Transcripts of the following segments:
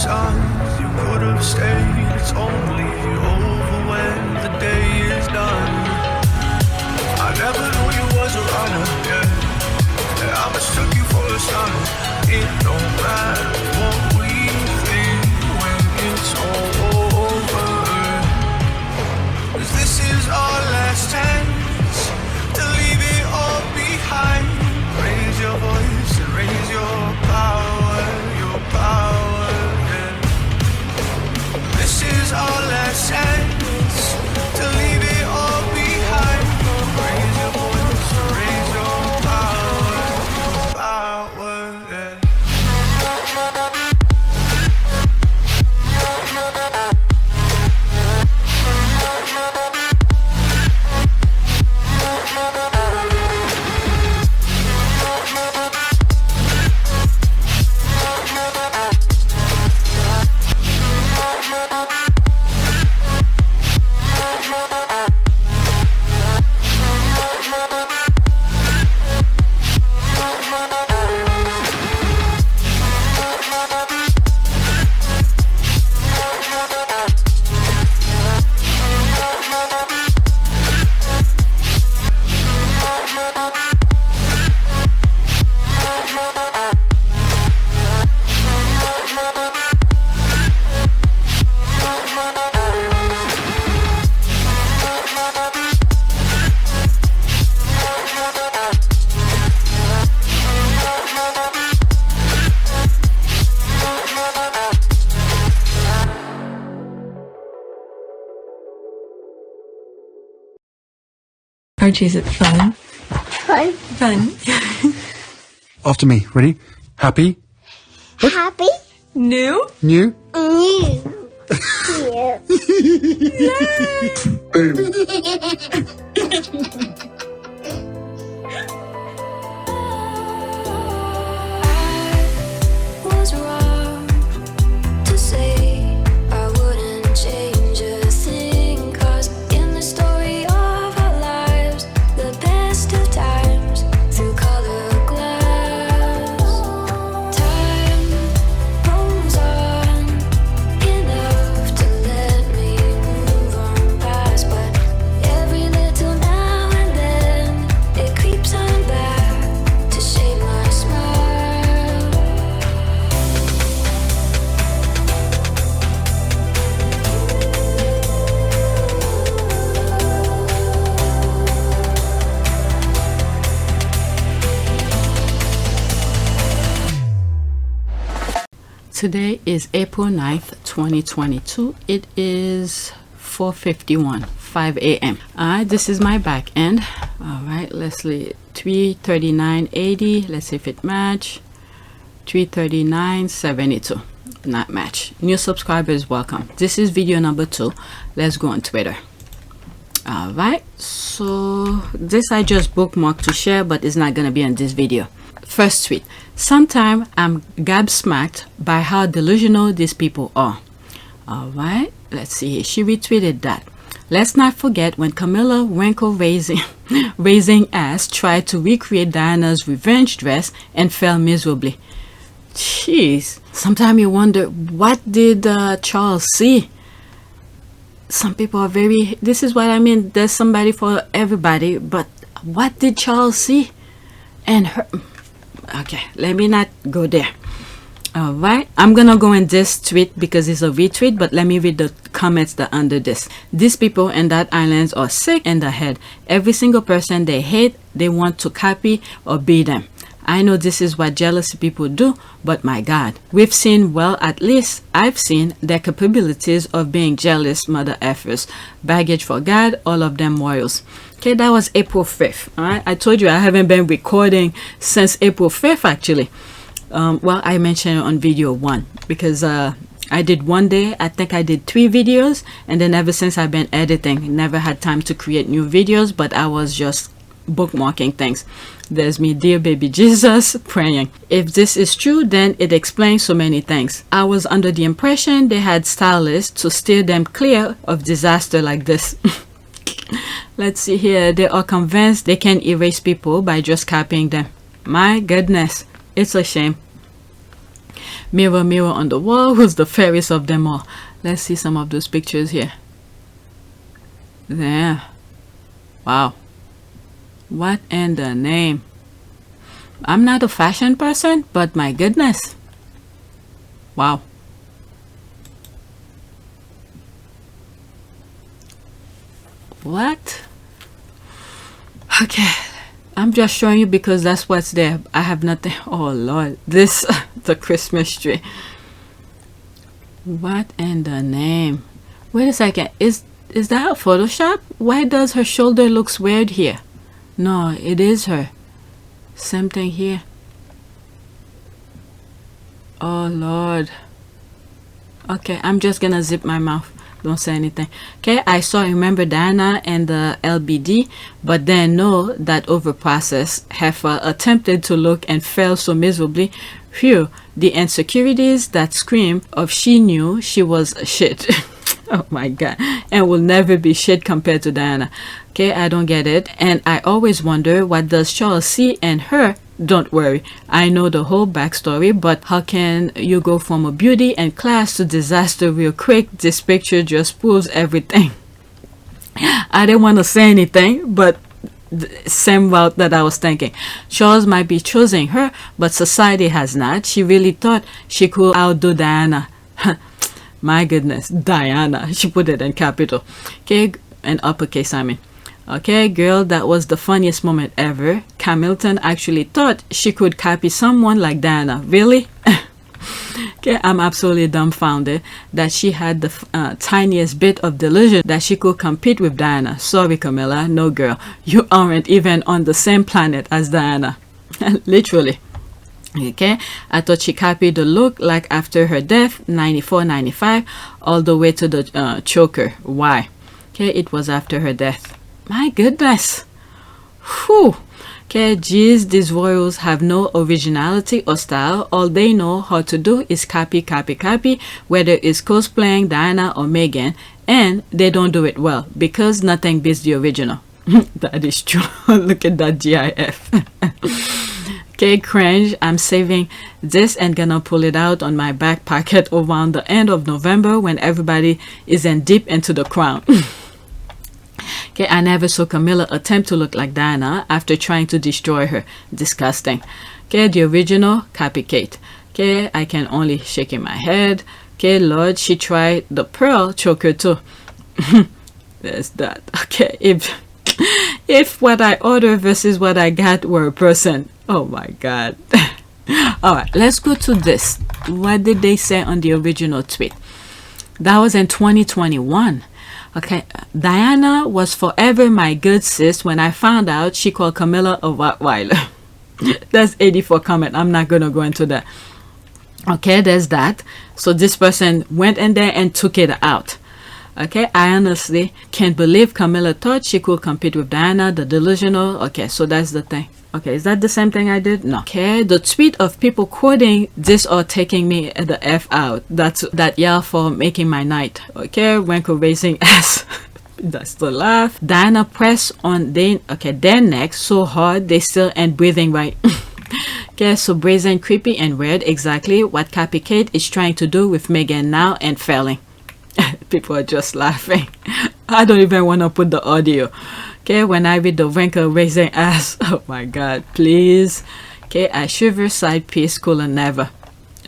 signs you could have stayed. It's only over when the day is done. I never knew you was a runner, yeah. I mistook you for a son. It don't matter what we think when it's all over. 'Cause this is our last chance to leave it all behind. Raise your voice and raise your power, yeah. This is our last chance to leave it all behind. Raise your voice and raise your power, yeah. Archie, is it fun? Fun. Fun. After me. Ready? Happy? Happy. New? New? New. Was wrong to say I wouldn't change a thing, 'cause in the story of our lives, the best of times through colored glass, time rolls on enough to let me move on past, but every little now and then it creeps on back to shape my smile. Today is April 9th, 2022. It is 4:51, 5 a.m. Alright, this is my back end. Alright, let's see. 339.80. Let's see if it match. 339.72. Not match. New subscribers, welcome. This is video number 2. Let's go on Twitter. Alright, so this I just bookmarked to share, but it's not gonna be in this video. First tweet. Sometime I'm gobsmacked by how delusional these people are. Alright, let's see. She retweeted that. Let's not forget when Camilla wrinkle raising ass tried to recreate Diana's revenge dress and fell miserably. Jeez. Sometimes you wonder, what did Charles see? Some people are very, this is what I mean, there's somebody for everybody, but what did Charles see? And her, okay, let me not go there. All right, I'm gonna go in this tweet because it's a retweet, but let me read the comments that under this. These people in that islands are sick in the head. Every single person they hate, they want to copy or be them. I know this is what jealousy people do, but my God, we've seen, well, at least I've seen their capabilities of being jealous mother effers. Baggage for God, all of them royals. Okay, that was April 5th. All right, I told you I haven't been recording since April 5th, actually. Well, I mentioned it on video 1 because I did one day. I think I did 3 videos, and then ever since I've been editing, never had time to create new videos, but I was just bookmarking things. There's me, dear baby Jesus, praying. If this is true, then it explains so many things. I was under the impression they had stylists to steer them clear of disaster like this. Let's see here. They are convinced they can erase people by just copying them. My goodness, it's a shame. Mirror, mirror on the wall, who's the fairest of them all? Let's see some of those pictures here. There. Wow. What in the name? I'm not a fashion person, but my goodness. Wow. What? Okay. I'm just showing you because that's what's there. I have nothing. Oh Lord. This, the Christmas tree. What in the name? Wait a second. Is that a Photoshop? Why does her shoulder looks weird here? No, it is her. Same thing here. Oh Lord. Okay, I'm just gonna zip my mouth. Don't say anything. Okay, I saw Remember Diana and the LBD, but then know that overprocessed heifer attempted to look and failed so miserably. Phew, the insecurities that scream of she knew she was shit. Oh my God, and will never be shit compared to Diana. Okay, I don't get it, and I always wonder what does Charles see in her. Don't worry, I know the whole backstory, but how can you go from a beauty and class to disaster real quick? This picture just proves everything. I didn't want to say anything, but same route that I was thinking. Charles might be choosing her, but society has not. She really thought she could outdo Diana. My goodness, Diana. She put it in capital. Okay, in uppercase, I mean. Okay, girl, that was the funniest moment ever. Hamilton actually thought she could copy someone like Diana. Really? Okay, I'm absolutely dumbfounded that she had the tiniest bit of delusion that she could compete with Diana. Sorry, Camilla. No, girl. You aren't even on the same planet as Diana. Literally. Okay, I thought she copied the look like after her death, 94, 95, all the way to the choker. Why? Okay, it was after her death. My goodness. Whew. Okay, geez, these royals have no originality or style. All they know how to do is copy, copy, copy, whether it's cosplaying Diana or Meghan, and they don't do it well because nothing beats the original. That is true. Look at that GIF. Okay, cringe. I'm saving this and gonna pull it out on my back pocket around the end of November when everybody is in deep into the crown. Okay, I never saw Camilla attempt to look like Diana after trying to destroy her. Disgusting. Okay, the original copycat. Okay, I can only shake in my head. Okay, Lord, she tried the pearl choker too. There's that. Okay, if what I ordered versus what I got were a person. Oh my God. All right, let's go to this. What did they say on the original tweet? That was in 2021. Okay, Diana was forever my good sis when I found out she called Camilla a Rottweiler. That's 84 comment. I'm not gonna go into that. Okay, there's that. So this person went in there and took it out. Okay, I honestly can't believe Camilla thought she could compete with Diana, the delusional. Okay, so that's the thing. Okay, is that the same thing I did? No. Okay, the tweet of people quoting this or taking me the F out. That yell for making my night. Okay, wrinkle raising ass. That's the laugh. Diana pressed on their neck so hard they still ain't breathing right. Okay, so brazen, creepy, and weird. Exactly what copycat is trying to do with Meghan now and failing. People are just laughing. I don't even want to put the audio. Okay, when I read the wrinkle raising ass, oh my God, please. Okay, I shiver side piece cooler never.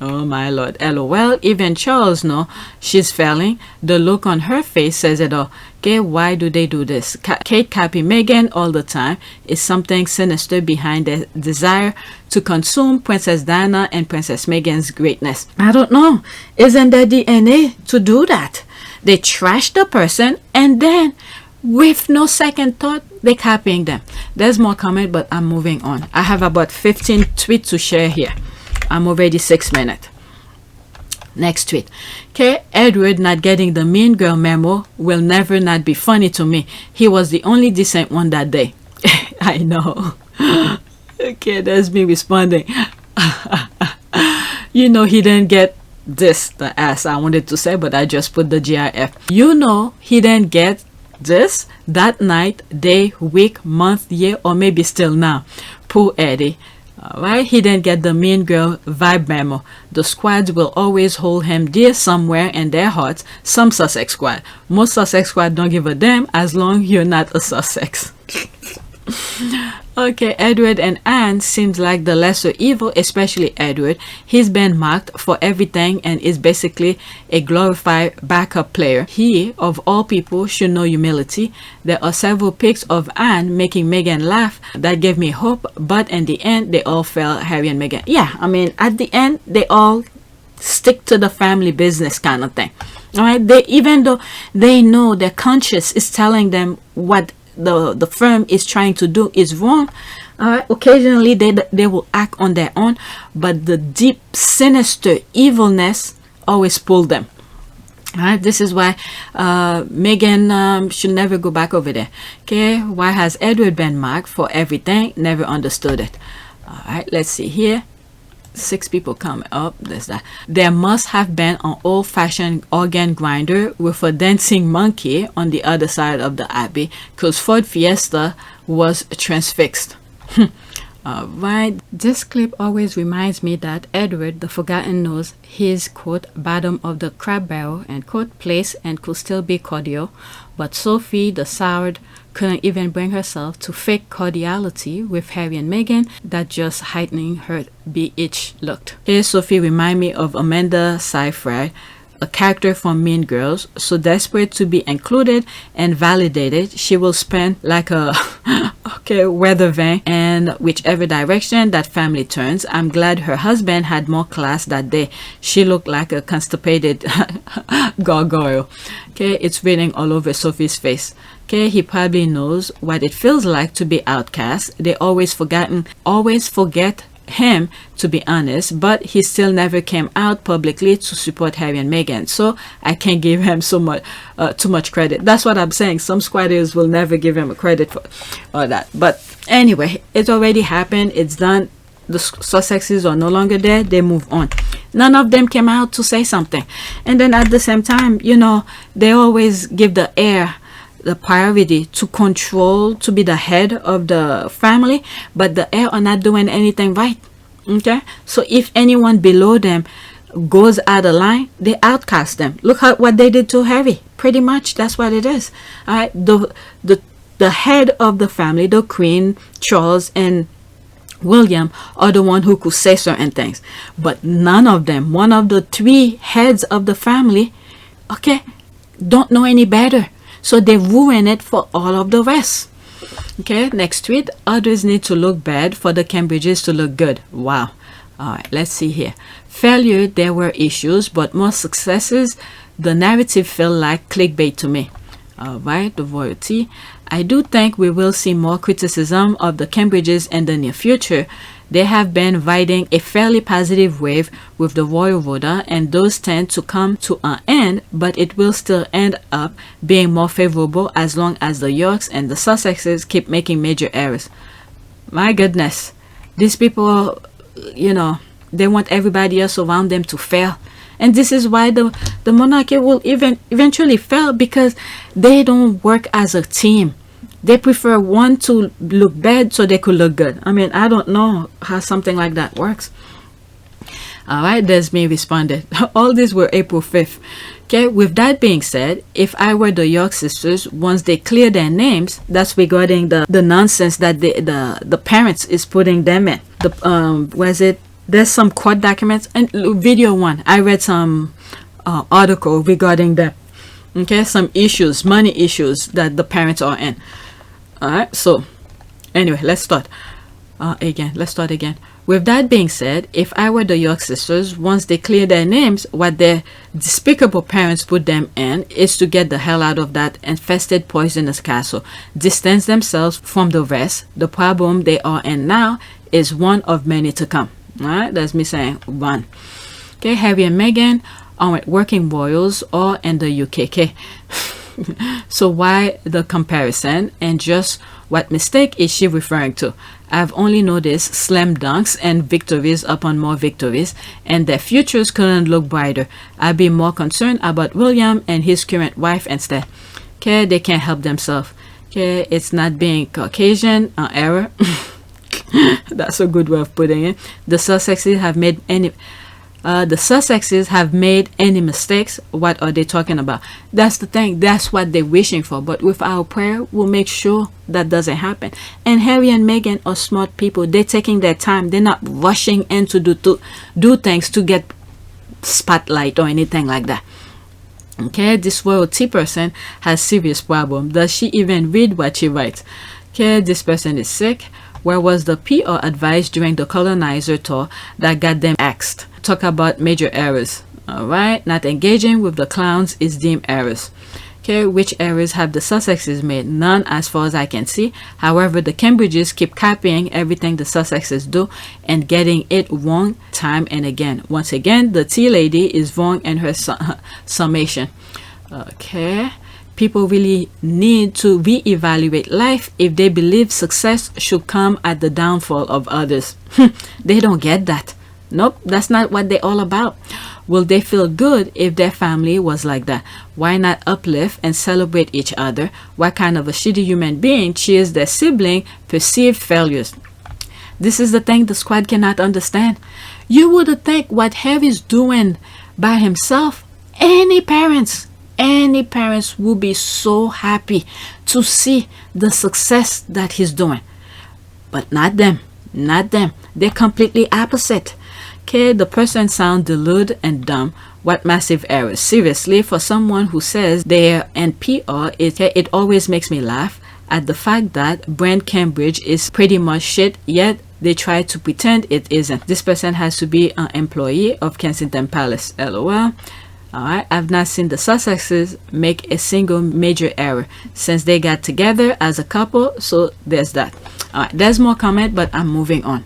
Oh my Lord. LOL. Even Charles know she's failing. The look on her face says it all. Okay, why do they do this? Kate copy Meghan all the time. Is something sinister behind the desire to consume Princess Diana and Princess Meghan's greatness? I don't know. Isn't their DNA to do that? They trash the person and then with no second thought, they're copying them. There's more comment, but I'm moving on. I have about 15 tweets to share here. I'm already 6 minutes. Next tweet. Okay, Edward not getting the mean girl memo will never not be funny to me. He was the only decent one that day. I know. Okay, there's me responding. You know he didn't get this, the ass I wanted to say, but I just put the GIF. You know he didn't get this that night, day, week, month, year, or maybe still now. Poor Eddie. Alright, he didn't get the mean girl vibe memo. The squads will always hold him dear somewhere in their hearts. Some Sussex squad. Most Sussex squad don't give a damn as long you're not a Sussex. Okay, Edward and Anne seems like the lesser evil, especially Edward. He's been marked for everything and is basically a glorified backup player. He, of all people, should know humility. There are several pics of Anne making Meghan laugh that gave me hope, but in the end, they all fell Harry and Meghan. Yeah, I mean, at the end, they all stick to the family business kind of thing. All right, they, even though they know their conscience is telling them what the firm is trying to do is wrong, occasionally they will act on their own, but the deep sinister evilness always pull them. This is why Meghan should never go back over there. Okay, why has Edward been marked for everything? Never understood it. All right, let's see here. 6 people coming up. There's that. There must have been an old-fashioned organ grinder with a dancing monkey on the other side of the abbey, because Ford Fiesta was transfixed. Alright, this clip always reminds me that Edward, the forgotten, knows his quote bottom of the crab barrel and quote place and could still be cordial, but Sophie, the soured, couldn't even bring herself to fake cordiality with Harry and Meghan. That just heightening her bitch looked. Here Sophie remind me of Amanda Seyfried, a character from Mean Girls. So desperate to be included and validated, she will spin like a weather vane and whichever direction that family turns. I'm glad her husband had more class that day. She looked like a constipated gargoyle. Okay, it's written all over Sophie's face. Okay, he probably knows what it feels like to be outcast. They always forget him, to be honest, but he still never came out publicly to support Harry and Meghan, so I can't give him too much credit. That's what I'm saying. Some squatters will never give him a credit for all that, but anyway, it already happened. It's done. The Sussexes are no longer there. They move on. None of them came out to say something, and then at the same time, you know, they always give the heir the priority to control, to be the head of the family, but the heir are not doing anything right. Okay, so if anyone below them goes out of line, they outcast them. Look at what they did to Harry. Pretty much that's what it is. All right, the head of the family, the Queen, Charles, and William are the one who could say certain things, but none of them, one of the 3 heads of the family, okay, don't know any better. So they ruin it for all of the rest. Okay, next tweet. Others need to look bad for the Cambridges to look good. Wow. All right, let's see here. Failure, there were issues, but more successes. The narrative felt like clickbait to me. All right, the royalty. I do think we will see more criticism of the Cambridges in the near future. They have been riding a fairly positive wave with the royal voter, and those tend to come to an end, but it will still end up being more favorable as long as the Yorks and the Sussexes keep making major errors. My goodness, these people, you know, they want everybody else around them to fail. And this is why the monarchy will eventually fail, because they don't work as a team. They prefer one to look bad so they could look good. I mean, I don't know how something like that works. All right, Desme responded. All these were April 5th. Okay, with that being said, if I were the York sisters, once they clear their names, that's regarding the nonsense that the parents is putting them in. There's some court documents and video one. I read some article regarding that. Okay, some issues, money issues that the parents are in. All right, so anyway, let's start again. With that being said, if I were the York sisters, once they clear their names, what their despicable parents put them in is to get the hell out of that infested poisonous castle, distance themselves from the rest. The problem they are in now is one of many to come. All right, that's me saying one. Okay, Harry and Meghan are working royals or in the UKK. So why the comparison, and just what mistake is she referring to? I've only noticed slam dunks and victories upon more victories, and their futures couldn't look brighter. I'd be more concerned about William and his current wife instead. Okay, they can't help themselves. Okay, it's not being Caucasian, an error. That's a good way of putting it. The Sussexes have made any mistakes. What are they talking about? That's the thing. That's what they're wishing for. But with our prayer, we'll make sure that doesn't happen. And Harry and Meghan are smart people. They're taking their time. They're not rushing in to do things to get spotlight or anything like that. Okay, this royalty person has serious problem. Does she even read what she writes? Okay, this person is sick. Where was the PR advice during the colonizer tour that got them axed? Talk about major errors. All right, not engaging with the clowns is deemed errors. Okay, which errors have the Sussexes made? None as far as I can see. However, the Cambridges keep copying everything the Sussexes do and getting it wrong time and again. Once again, the tea lady is wrong in her summation. Okay, people really need to reevaluate life if they believe success should come at the downfall of others. They don't get that. Nope, that's not what they're all about. Will they feel good if their family was like that? Why not uplift and celebrate each other? What kind of a shitty human being cheers their sibling perceived failures? This is the thing the squad cannot understand. You would think what Harry's doing by himself, any parents will be so happy to see the success that he's doing. But not them. They're completely opposite. Okay, the person sounds deluded and dumb. What massive errors. Seriously, for someone who says they're in PR, it always makes me laugh at the fact that brand Cambridge is pretty much shit, yet they try to pretend it isn't. This person has to be an employee of Kensington Palace. LOL. Alright, I've not seen the Sussexes make a single major error since they got together as a couple, so there's that. Alright, there's more comment, but I'm moving on.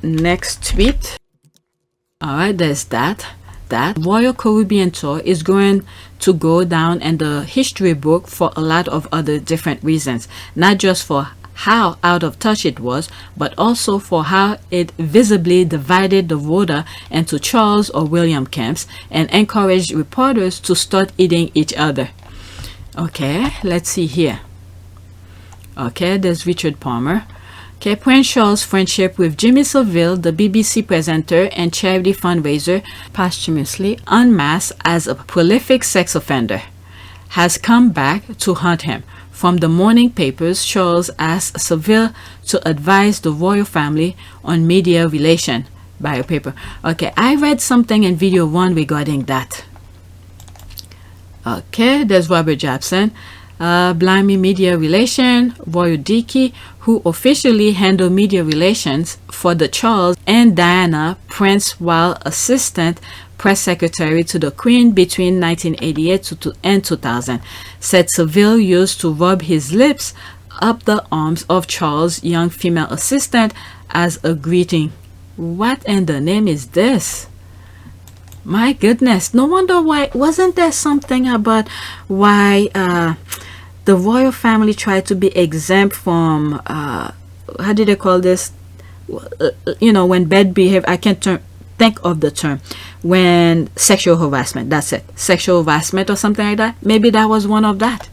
Next tweet. Alright, there's that. Royal Caribbean tour is going to go down in the history book for a lot of other different reasons. Not just for how out of touch it was, but also for how it visibly divided the voter into Charles or William camps and encouraged reporters to start eating each other. Okay, let's see here. Okay, there's Richard Palmer. Okay, Prince Charles' friendship with Jimmy Savile, the BBC presenter and charity fundraiser, posthumously unmasked as a prolific sex offender, has come back to haunt him. From the morning papers, Charles asked Savile to advise the royal family on media relation by a paper. Okay, I read something in video 1 regarding that. Okay, there's Robert Jobson. Blimey Media Relation, Royal Dickey, who officially handle media relations for the Charles and Diana Prince while assistant press secretary to the Queen between 1988 and 2000, said Savile used to rub his lips up the arms of Charles' young female assistant as a greeting. What in the name is this? My goodness, no wonder why. Wasn't there something about why the royal family tried to be exempt from how do they call this, you know, when bad behavior? I can't think of the term. When sexual harassment, that's it, sexual harassment or something like that. Maybe that was one of that.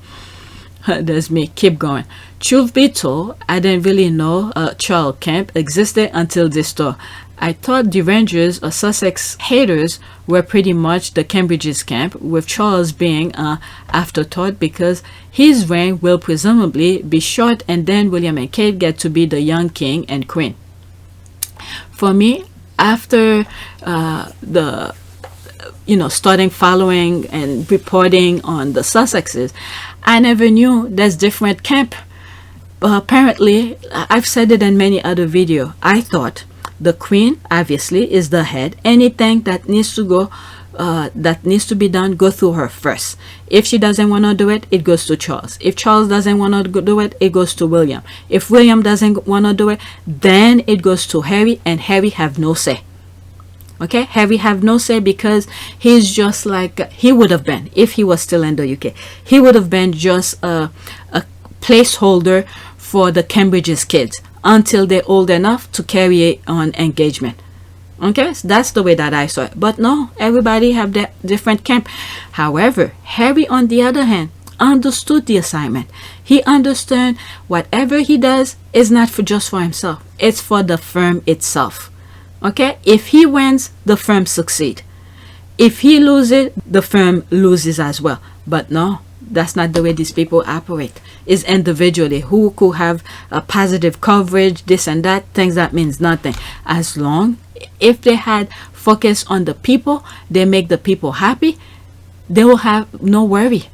There's me. Keep going. Truth be told, I didn't really know Charles Camp existed until this tour. I thought the Rangers or Sussex haters were pretty much the Cambridge's camp, with Charles being an afterthought because his reign will presumably be short and then William and Kate get to be the young king and queen. For me, after starting following and reporting on the Sussexes, I never knew there's different camp. Apparently, I've said it in many other videos. I thought the Queen obviously is the head. Anything that needs to go, that needs to be done, go through her first. If she doesn't want to do it, it goes to Charles. If Charles doesn't want to do it, it goes to William. If William doesn't want to do it, then it goes to Harry, and Harry have no say. Okay, Harry have no say because he's just like he would have been if he was still in the UK. He would have been just a placeholder for the Cambridge's kids until they're old enough to carry on engagement. Okay, so that's the way that I saw it. But no, everybody have their different camp. However, Harry, on the other hand, understood the assignment. He understood whatever he does is not for just for himself. It's for the firm itself. Okay? If he wins, the firm succeed. If he loses, the firm loses as well. But no, that's not the way these people operate. It's individually. Who could have a positive coverage, this and that, things that means nothing. As long if they had focus on the people, they make the people happy, they will have no worry.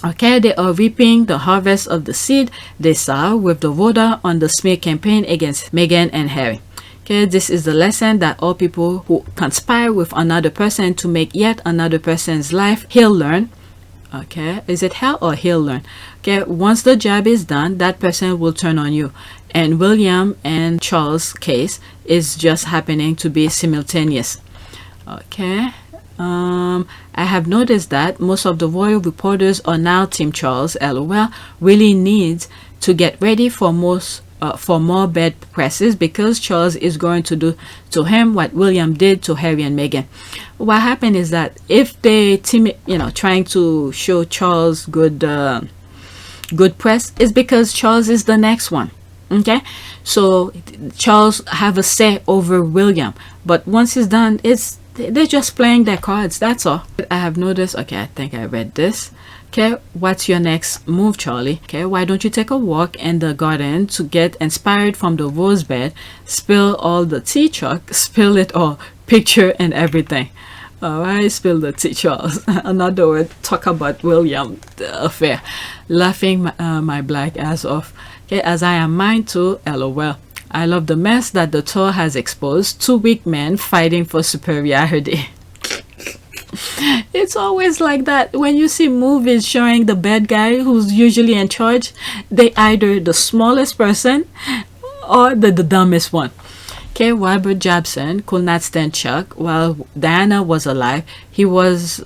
Okay, they are reaping the harvest of the seed they saw with the voter on the smear campaign against Meghan and Harry. Okay, this is the lesson that all people who conspire with another person to make yet another person's life he'll learn. Okay, is it hell or he'll learn? Okay, once the job is done, that person will turn on you. And William and Charles' case is just happening to be simultaneous. Okay, I have noticed that most of the royal reporters are now Team Charles. LOL. Really needs to get ready for more bad presses, because Charles is going to do to him what William did to Harry and Meghan. What happened is that if they trying to show Charles good press, is because Charles is the next one. Okay, so Charles have a say over William, but once it's done, they're just playing their cards, that's all. I have noticed. Okay, I think I read this. Okay, what's your next move, Charlie? Okay, why don't you take a walk in the garden to get inspired from the rose bed, spill all the tea, Chuck, spill it all, picture and everything. All right, spill the tea, Charles. Another word, talk about William, the affair. Laughing my black ass off. Okay, as I am mine too, LOL. I love the mess that the tour has exposed. Two weak men fighting for superiority. It's always like that. When you see movies showing the bad guy who's usually in charge, they either the smallest person or the dumbest one. Okay, Robert Jobson could not stand Chuck while Diana was alive. He was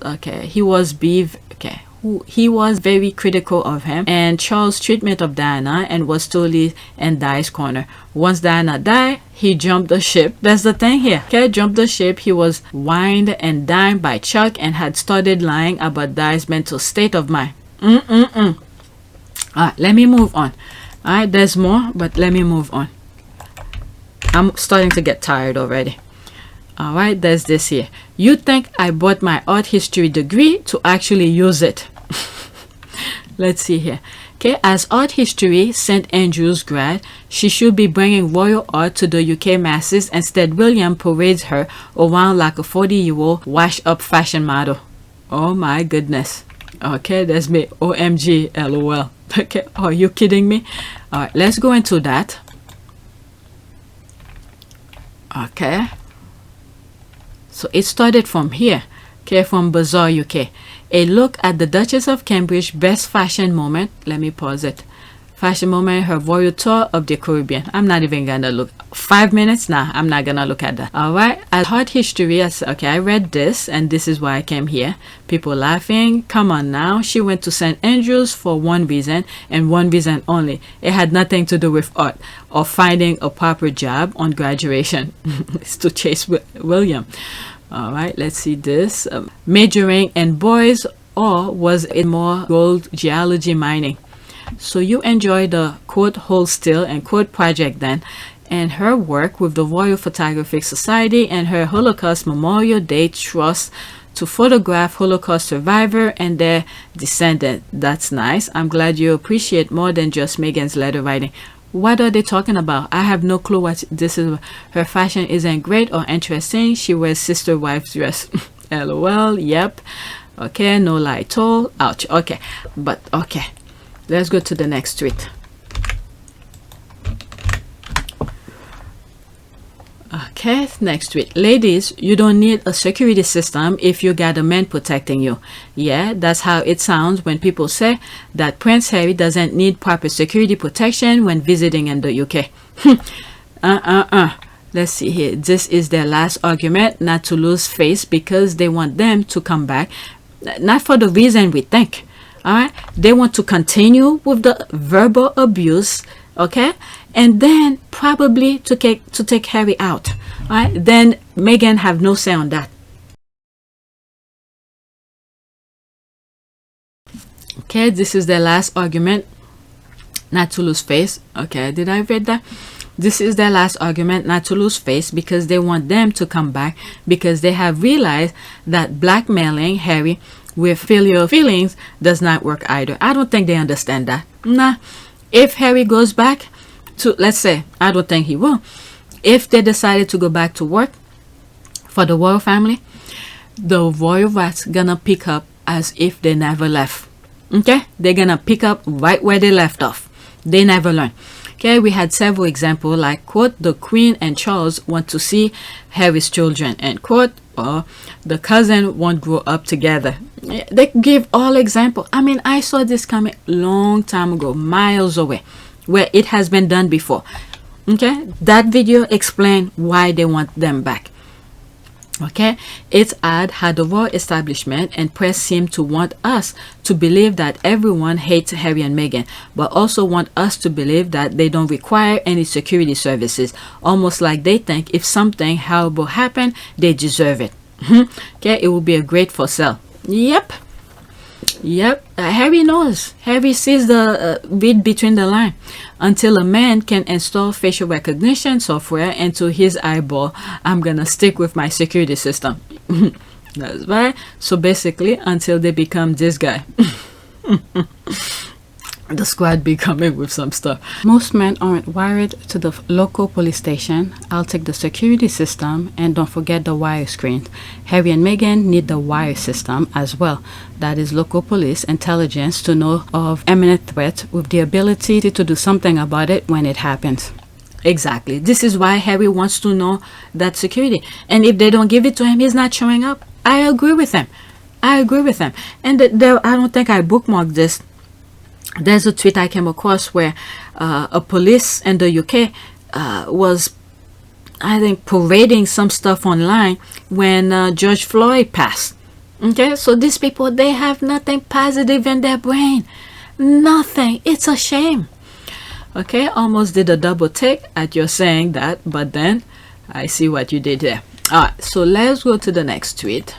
very critical of him and Charles' treatment of Diana, and was totally in Di's corner. Once Diana died, he jumped the ship. That's the thing here. Okay, jumped the ship. He was wined and dined by Chuck and had started lying about Di's mental state of mind. Alright, let me move on. Alright, there's more, but let me move on. I'm starting to get tired already. Alright, there's this here. You think I bought my art history degree to actually use it? Let's see here. Okay, as art history St. Andrews grad, she should be bringing royal art to the UK masses. Instead, William parades her around like a 40-year-old washed-up fashion model. Oh my goodness. Okay, that's me. OMG, LOL. Okay, are you kidding me? Alright, let's go into that. Okay. So it started from here. Okay, from Bazaar UK. A look at the Duchess of Cambridge best fashion moment. Let me pause it. Fashion moment, her royal tour of the Caribbean. I'm not even gonna look. 5 minutes? Nah, I'm not gonna look at that. Alright, as art history, okay, I read this and this is why I came here. People laughing. Come on now. She went to St. Andrews for one reason and one reason only. It had nothing to do with art or finding a proper job on graduation. It's to chase William. All right, let's see this. Majoring in boys, or was it more gold geology mining? So you enjoy the quote hold still and quote project then, and her work with the Royal Photographic Society and her Holocaust Memorial Day Trust to photograph Holocaust survivor and their descendant. That's nice. I'm glad you appreciate more than just Meghan's letter writing. What are they talking about? I have no clue what this is. Her fashion isn't great or interesting. She wears sister wife's dress. LOL. Yep. Okay, no lie told. Ouch. Okay, but okay, let's go to the next tweet. Okay, next tweet. Ladies, you don't need a security system if you got a man protecting you. Yeah, that's how it sounds when people say that Prince Harry doesn't need proper security protection when visiting in the UK. Let's see here. This is their last argument, not to lose face, because they want them to come back. Not for the reason we think. Alright, they want to continue with the verbal abuse. Okay, and then probably to take Harry out. Right, then Meghan have no say on that. Okay, this is their last argument, not to lose face. Okay, did I read that? This is their last argument, not to lose face, because they want them to come back, because they have realized that blackmailing Harry with filial feelings does not work either. I don't think they understand that. Nah, if Harry goes back to, let's say, I don't think he will, if they decided to go back to work for the royal family, the royal rats gonna pick up as if they never left. Okay, they're gonna pick up right where they left off. They never learn. Okay, we had several examples like, quote, the Queen and Charles want to see Harry's children, end quote, or the cousin won't grow up together. They give all examples. I mean, I saw this coming long time ago, miles away, where it has been done before. Okay, that video explained why they want them back. Okay, it's odd how the royal establishment and press seem to want us to believe that everyone hates Harry and Meghan, but also want us to believe that they don't require any security services, almost like they think if something horrible happened, they deserve it. Okay, it will be a great for sale. Yep. Harry knows. Harry sees the read between the line. Until a man can install facial recognition software into his eyeball, I'm gonna stick with my security system. That's right. So basically, until they become this guy. The squad be coming with some stuff. Most men aren't wired to the local police station. I'll take the security system, and don't forget the wire screens. Harry and Meghan need the wire system as well. That is local police intelligence to know of imminent threat with the ability to do something about it when it happens. Exactly. This is why Harry wants to know that security. And if they don't give it to him, he's not showing up. I agree with him. And I don't think I bookmarked this. There's a tweet I came across where a police in the UK was, I think, parading some stuff online when George Floyd passed. Okay, so these people, they have nothing positive in their brain. Nothing. It's a shame. Okay, almost did a double take at your saying that, but then I see what you did there. Alright, so let's go to the next tweet.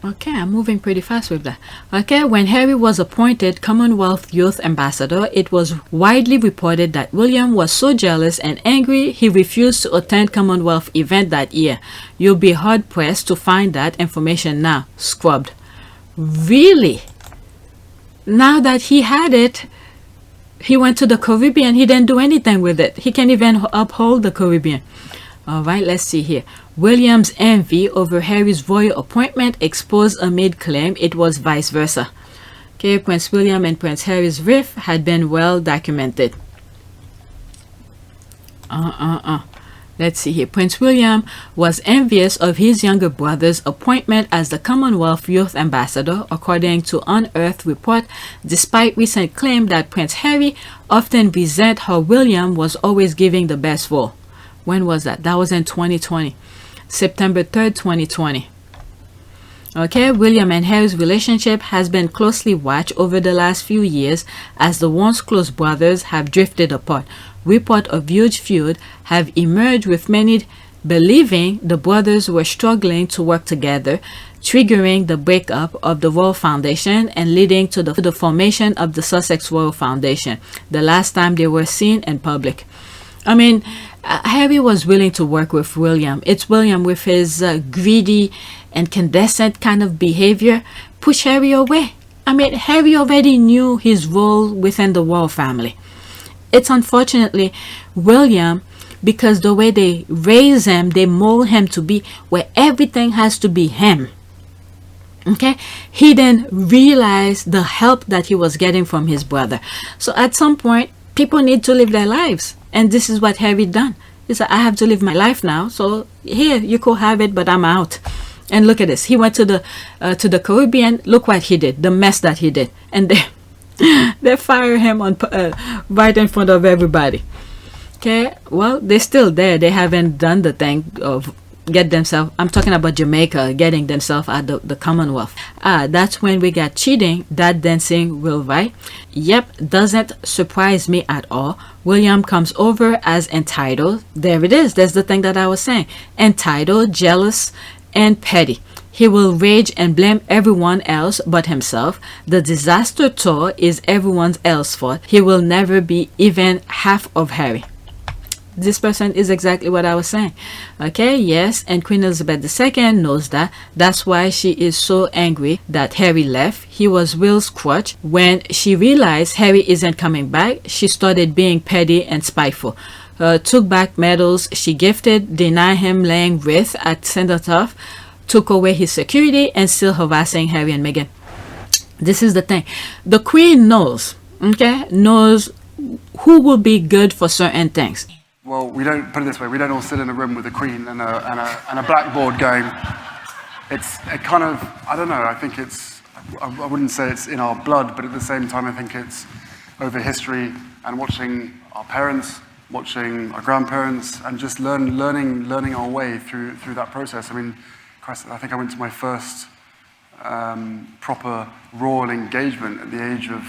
Okay, I'm moving pretty fast with that. Okay, when Harry was appointed Commonwealth Youth Ambassador, it was widely reported that William was so jealous and angry he refused to attend Commonwealth event that year. You'll be hard-pressed to find that information now. Scrubbed. Really? Now that he had it, he went to the Caribbean, he didn't do anything with it. He can't even uphold the Caribbean. Alright, let's see here. William's envy over Harry's royal appointment exposed amid claim it was vice versa. Okay, Prince William and Prince Harry's rift had been well documented. Let's see here. Prince William was envious of his younger brother's appointment as the Commonwealth Youth Ambassador, according to Unearthed Report, despite recent claim that Prince Harry often resent how William was always giving the best role. When was that? That was in 2020. September 3rd, 2020. Okay, William and Harry's relationship has been closely watched over the last few years as the once close brothers have drifted apart. Reports of huge feud have emerged, with many believing the brothers were struggling to work together, triggering the breakup of the Royal Foundation and leading to the formation of the Sussex Royal Foundation, the last time they were seen in public. I mean, Harry was willing to work with William. It's William with his greedy and condescending kind of behavior push Harry away. I mean, Harry already knew his role within the royal family. It's unfortunately William, because the way they raise him, they mold him to be where everything has to be him. Okay, he then realized the help that he was getting from his brother. So at some point, people need to live their lives. And this is what Harry done. He said, I have to live my life now. So here, you could have it, but I'm out. And look at this. He went to the Caribbean. Look what he did. The mess that he did. And they fire him on right in front of everybody. Okay. Well, they're still there. They haven't done the thing of get themselves. I'm talking about Jamaica getting themselves out of the Commonwealth. That's when we got cheating. That dancing will right. Yep, doesn't surprise me at all. William comes over as entitled. There it is. That's the thing that I was saying. Entitled, jealous, and petty. He will rage and blame everyone else but himself. The disaster tour is everyone else's fault. He will never be even half of Harry. This person is exactly what I was saying. Okay, yes, and Queen Elizabeth II knows that. That's why she is so angry that Harry left. He was Will's crutch. When she realized Harry isn't coming back, she started being petty and spiteful. Took back medals she gifted, denied him laying wreath at Cenotaph, took away his security, and still harassing Harry and Meghan. This is the thing. The Queen knows, okay, knows who will be good for certain things. Well, we don't, put it this way, we don't all sit in a room with a queen and a blackboard going. It's a kind of, I don't know, I think it's, I wouldn't say it's in our blood, but at the same time I think it's over history and watching our parents, watching our grandparents, and just learning our way through that process. I mean, Christ, I think I went to my first proper royal engagement at the age of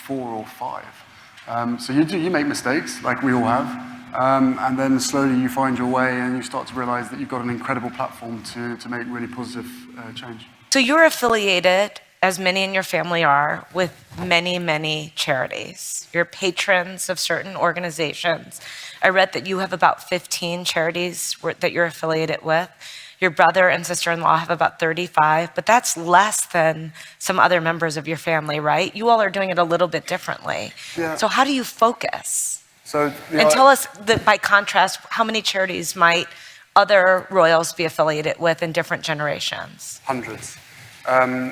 4 or 5. So you make mistakes, like we all have. And then slowly you find your way and you start to realize that you've got an incredible platform to make really positive change. So you're affiliated, as many in your family are, with many, many charities. You're patrons of certain organizations. I read that you have about 15 charities that you're affiliated with. Your brother and sister-in-law have about 35, but that's less than some other members of your family, right? You all are doing it a little bit differently. Yeah. So how do you focus? So, And tell us, that by contrast, how many charities might other royals be affiliated with in different generations? Hundreds. My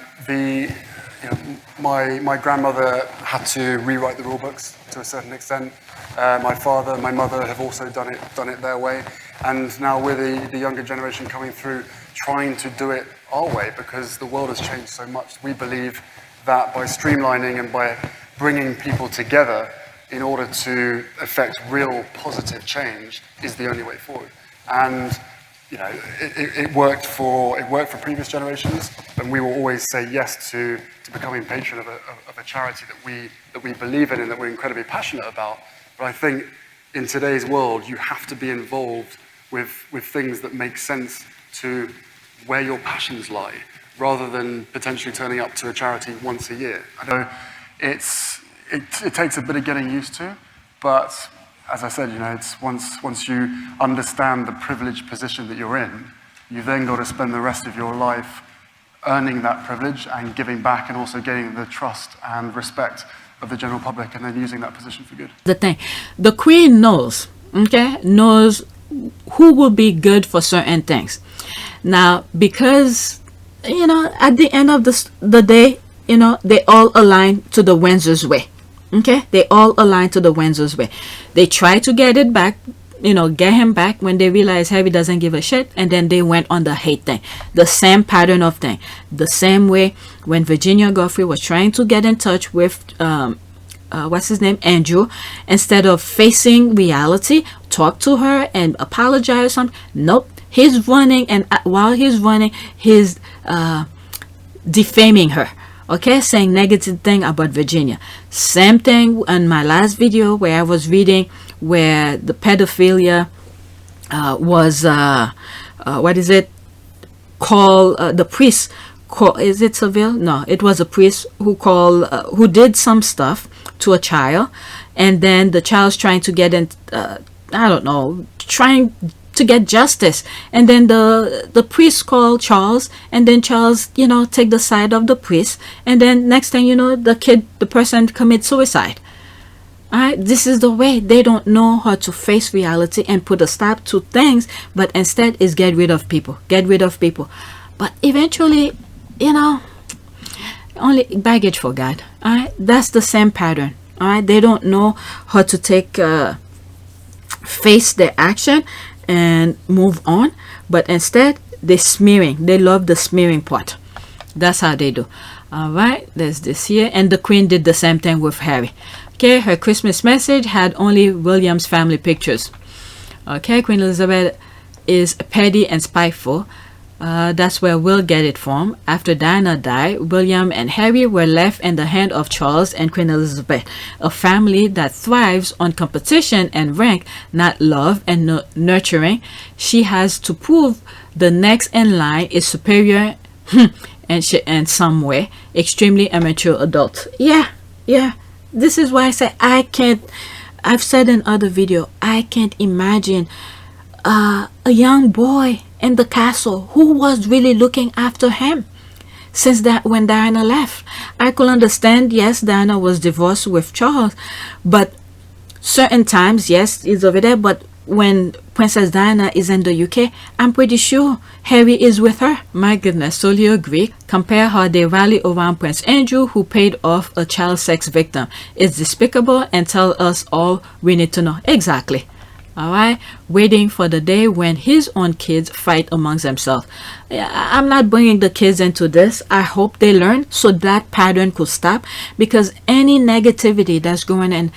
grandmother had to rewrite the rule books to a certain extent. My father and my mother have also done it their way. And now we're the younger generation coming through, trying to do it our way, because the world has changed so much. We believe that by streamlining and by bringing people together in order to affect real positive change is the only way forward. And you know, it worked for previous generations, and we will always say yes to becoming patron of a charity that we believe in and that we're incredibly passionate about. But I think in today's world, you have to be involved with things that make sense to where your passions lie, rather than potentially turning up to a charity once a year. I know it takes a bit of getting used to, but as I said, you know, it's once you understand the privileged position that you're in, you've then got to spend the rest of your life earning that privilege and giving back, and also gaining the trust and respect of the general public, and then using that position for good. The thing, the Queen knows, okay, knows who will be good for certain things. Now, because, you know, at the end of the day, you know, they all align to the Windsor's way. Okay, they all align to the Windsor's way. They try to get it back, you know, get him back when they realize Harry doesn't give a shit, and then they went on the hate thing. The same pattern of thing. The same way when Virginia Giuffre was trying to get in touch with what's his name, Andrew, instead of facing reality, talk to her and apologize or something. Nope, he's running, and while he's running, he's defaming her. Okay, saying negative thing about Virginia. Same thing in my last video where I was reading where the pedophilia was what is it called, the priest called, is it Seville? No, it was a priest who called who did some stuff to a child, and then the child's trying to get in I don't know, trying to get justice, and then the priest called Charles, and then Charles, you know, take the side of the priest, and then next thing you know, the person commits suicide. All right, this is the way. They don't know how to face reality and put a stop to things, but instead is get rid of people. But eventually, you know, only baggage for God. All right, that's the same pattern. All right, they don't know how to take face their action and move on, but instead they smearing. They love the smearing part. That's how they do. All right, there's this here, and the Queen did the same thing with Harry. Okay, her Christmas message had only William's family pictures. Okay, Queen Elizabeth is petty and spiteful. That's where we'll get it from. After Diana died, William and Harry were left in the hand of Charles and Queen Elizabeth, a family that thrives on competition and rank, not love and nurturing. She has to prove the next in line is superior and some way extremely immature adult. Yeah. This is why I say I've said in other video, I can't imagine a young boy in the castle who was really looking after him since that when Diana left. I could understand, yes, Diana was divorced with Charles, but certain times, yes, he's over there, but when Princess Diana is in the UK, I'm pretty sure Harry is with her. My goodness, totally agree. Compare how they rally around Prince Andrew, who paid off a child sex victim. It's despicable and tell us all we need to know. Exactly. Alright, waiting for the day when his own kids fight amongst themselves. I'm not bringing the kids into this. I hope they learn so that pattern could stop, because any negativity that's going in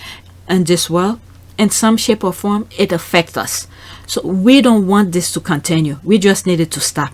this world, in some shape or form, it affects us. So we don't want this to continue. We just need it to stop.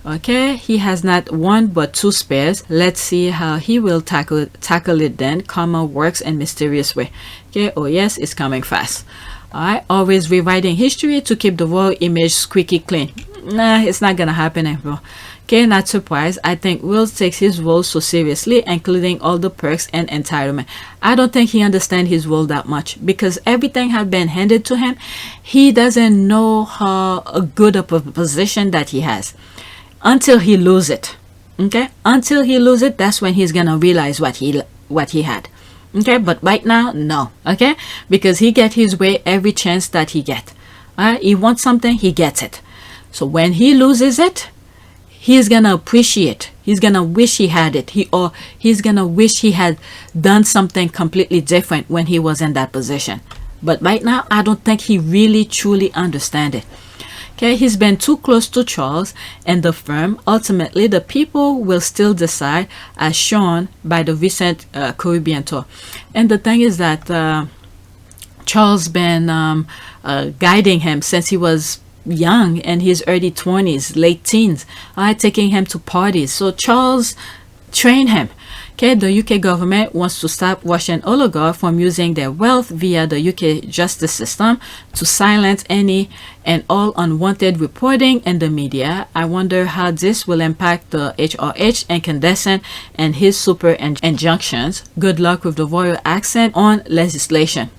Okay, he has not one but two spares. Let's see how he will tackle it then. Karma works in mysterious way. Okay, oh yes, it's coming fast. Alright, always rewriting history to keep the royal image squeaky clean. Nah, it's not gonna happen anymore. Okay, not surprised. I think Will takes his role so seriously, including all the perks and entitlement. I don't think he understands his role that much, because everything had been handed to him. He doesn't know how good of a position that he has until he loses it. Okay, until he loses it, that's when he's gonna realize what he had. Okay, but right now, no. Okay, because he get his way every chance that he get. He wants something, he gets it. So when he loses it, he's gonna appreciate. He's gonna wish he had it. He's gonna wish he had done something completely different when he was in that position. But right now, I don't think he really truly understands it. Okay, he's been too close to Charles and the firm. Ultimately, the people will still decide, as shown by the recent Caribbean tour. And the thing is that Charles been guiding him since he was young, in his early 20s, late teens, taking him to parties. So Charles trained him. Okay, the UK government wants to stop Russian oligarchs from using their wealth via the UK justice system to silence any and all unwanted reporting in the media. I wonder how this will impact the HRH incandescent and his super injunctions. Good luck with the royal accent on legislation.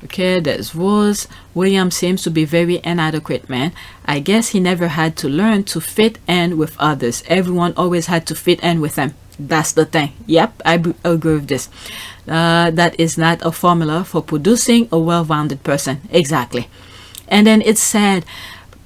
Okay, there's rules. William seems to be very inadequate man. I guess he never had to learn to fit in with others. Everyone always had to fit in with him. That's the thing. Yep, I agree with this. That is not a formula for producing a well-rounded person. Exactly. And then it's sad.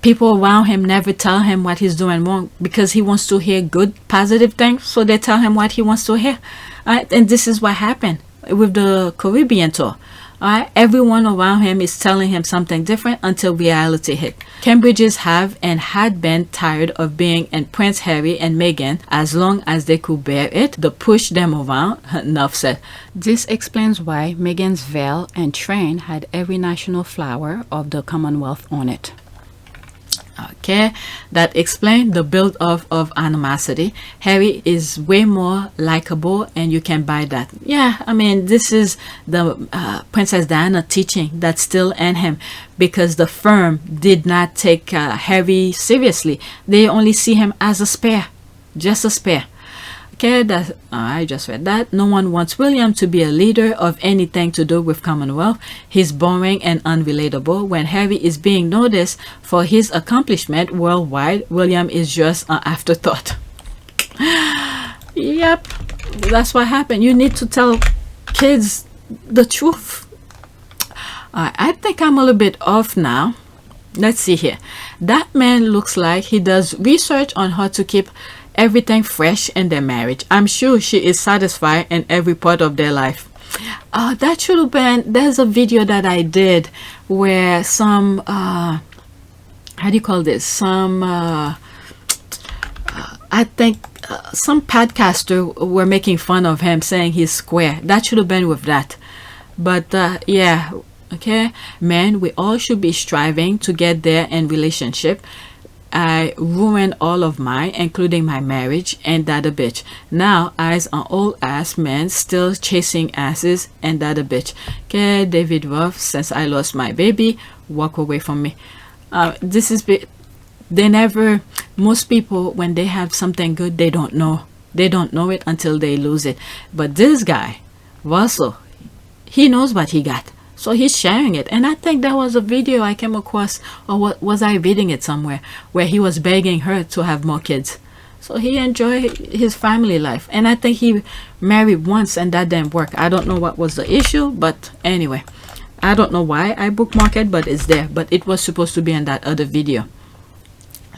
People around him never tell him what he's doing wrong, because he wants to hear good, positive things. So they tell him what he wants to hear. And this is what happened with the Caribbean tour. Everyone around him is telling him something different until reality hit. Cambridges have and had been tired of being in Prince Harry and Meghan as long as they could bear it. The push them around, enough said. This explains why Meghan's veil and train had every national flower of the Commonwealth on it. Okay, that explains the build-up of animosity. Harry is way more likable, and you can buy that. Yeah, I mean, this is the Princess Diana teaching that's still in him, because the firm did not take Harry seriously. They only see him as a spare, just a spare. Okay, that I just read that. No one wants William to be a leader of anything to do with Commonwealth. He's boring and unrelatable. When Harry is being noticed for his accomplishment worldwide, William is just an afterthought. Yep, that's what happened. You need to tell kids the truth. I think I'm a little bit off now. Let's see here. That man looks like he does research on how to keep everything fresh in their marriage. I'm sure she is satisfied in every part of their life. That should have been, there's a video that I did where some how do you call this, some I think some podcaster were making fun of him, saying he's square. That should have been with that. But yeah, okay, man, we all should be striving to get there in relationship. I ruined all of mine, including my marriage, and that a bitch. Now, eyes on old ass men still chasing asses, and that a bitch. Okay, David Ruff, since I lost my baby, walk away from me. This is they never, most people, when they have something good, they don't know it until they lose it. But this guy, Russell, he knows what he got, so he's sharing it. And I think there was a video I came across, or what was I reading it somewhere, where he was begging her to have more kids. So he enjoyed his family life. And I think he married once and that didn't work. I don't know what was the issue, but anyway, I don't know why I bookmarked it, but it's there. But it was supposed to be in that other video.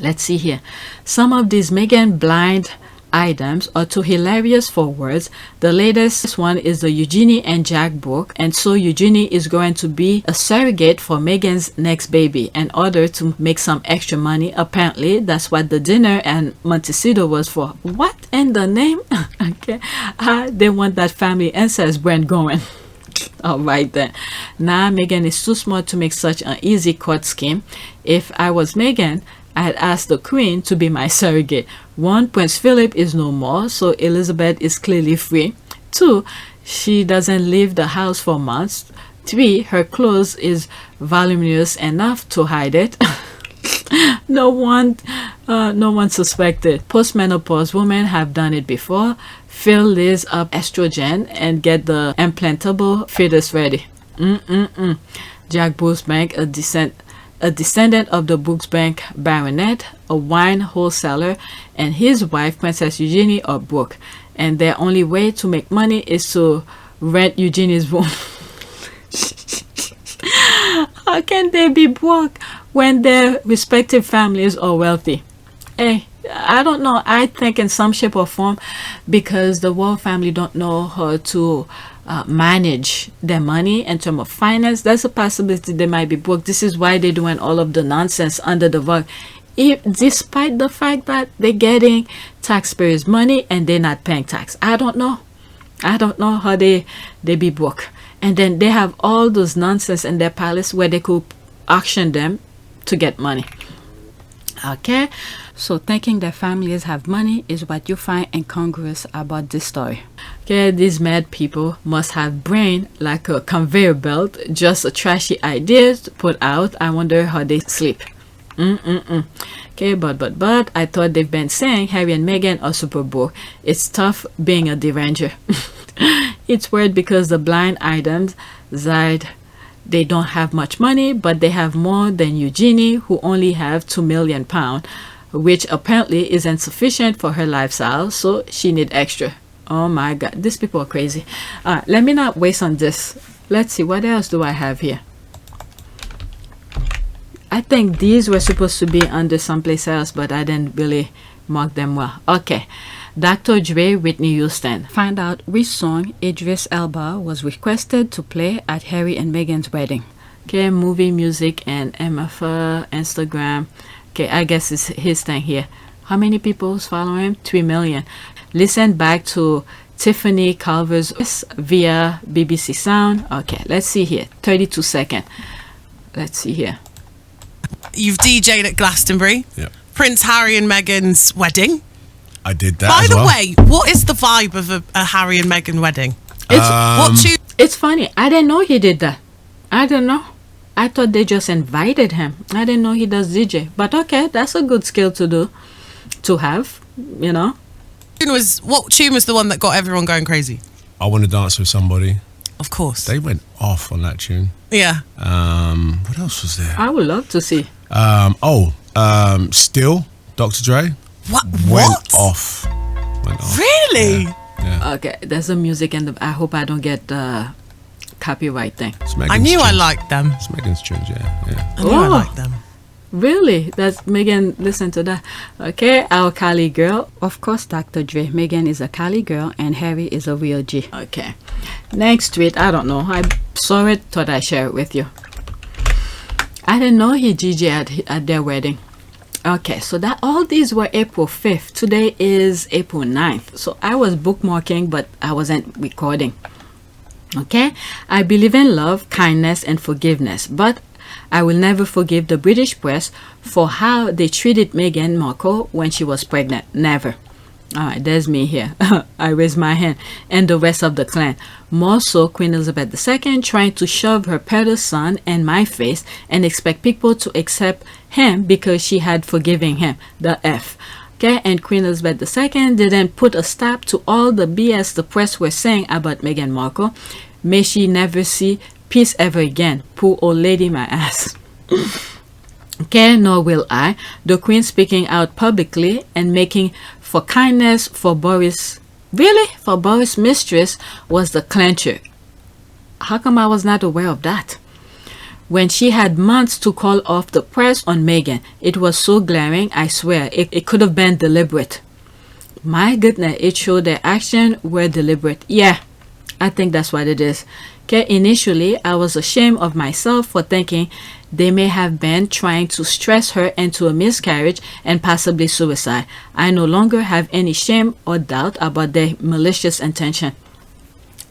Let's see here. Some of these Meghan blind items are too hilarious for words. The latest one is the Eugenie and Jack book, and so Eugenie is going to be a surrogate for Meghan's next baby in order to make some extra money. Apparently that's what the dinner and Montecito was for. What in the name? Okay, they want that family incest brand going. All right then. Now Meghan is too smart to make such an easy court scheme. If I was Meghan, I had asked the Queen to be my surrogate. 1, Prince Philip is no more, so Elizabeth is clearly free. 2, she doesn't leave the house for months. 3, her clothes is voluminous enough to hide it. No one suspected. Postmenopause women have done it before. Fill Liz up estrogen and get the implantable fetus ready. Jack Boosbank, a descendant of the Brooksbank baronet, a wine wholesaler, and his wife, Princess Eugenie, are broke. And their only way to make money is to rent Eugenie's room. How can they be broke when their respective families are wealthy? Hey, I don't know. I think in some shape or form, because the royal family don't know how to manage their money in terms of finance, there's a possibility they might be broke. This is why they're doing all of the nonsense under the rug, despite the fact that they're getting taxpayers' money and they're not paying tax. I don't know how they be broke. And then they have all those nonsense in their palace where they could auction them to get money. Okay, so thinking their families have money is what you find incongruous about this story. Okay, these mad people must have brain like a conveyor belt, just a trashy ideas to put out. I wonder how they sleep. Okay, but I thought they've been saying Harry and Meghan are super broke. It's tough being a deranger. It's weird because the blind items side, they don't have much money, but they have more than Eugenie, who only have £2 million, which apparently isn't sufficient for her lifestyle, so she need extra. Oh my god, these people are crazy. Let me not waste on this. Let's see, what else do I have here? I think these were supposed to be under someplace else, but I didn't really mark them well. Okay, Dr. Dre, Whitney Houston. Find out which song Idris Elba was requested to play at Harry and Meghan's wedding. Okay, movie, music, and MFA, Instagram. Okay, I guess it's his thing here. How many people follow him? 3 million. Listen back to Tiffany Calver's via BBC Sound. Okay, let's see here. 32 seconds. Let's see here. You've DJ'd at Glastonbury. Yeah. Prince Harry and Meghan's wedding. I did that. By as the well. way, what is the vibe of a Harry and Meghan wedding? It's funny. I didn't know he did that. I don't know. I thought they just invited him. I didn't know he does DJ. But okay, that's a good skill to do, to have, you know. What tune was the one that got everyone going crazy? I Want to Dance with Somebody. Of course. They went off on that tune. Yeah. What else was there? I would love to see. Still, Dr. Dre. What? Went off. Really? Yeah. Okay, there's some music and I hope I don't get the copyright thing. I knew I liked them. It's Meghan's tunes, yeah. I knew I liked them. Really? That's Meghan. Listen to that. Okay, our Cali girl. Of course, Dr. Dre. Meghan is a Cali girl and Harry is a real G. Okay. Next tweet. I don't know. I saw it, thought I'd share it with you. I didn't know he GG at their wedding. Okay, so that all these were April 5th. Today is April 9th. So I was bookmarking, but I wasn't recording. Okay, I believe in love, kindness, and forgiveness, but I will never forgive the British press for how they treated Meghan Markle when she was pregnant. Never. All right, there's me here. I raise my hand. And the rest of the clan. More so, Queen Elizabeth II trying to shove her pedal son in my face and expect people to accept him because she had forgiven him. The F. Okay, and Queen Elizabeth II didn't put a stop to all the BS the press were saying about Meghan Markle. May she never see peace ever again. Poor old lady, my ass. Okay, nor will I. The Queen speaking out publicly and making for kindness for Boris. Really? For Boris' mistress was the clincher. How come I was not aware of that? When she had months to call off the press on Meghan, it was so glaring, I swear, it could have been deliberate. My goodness, it showed their action were deliberate. Yeah, I think that's what it is. Okay, initially, I was ashamed of myself for thinking they may have been trying to stress her into a miscarriage and possibly suicide. I no longer have any shame or doubt about their malicious intention.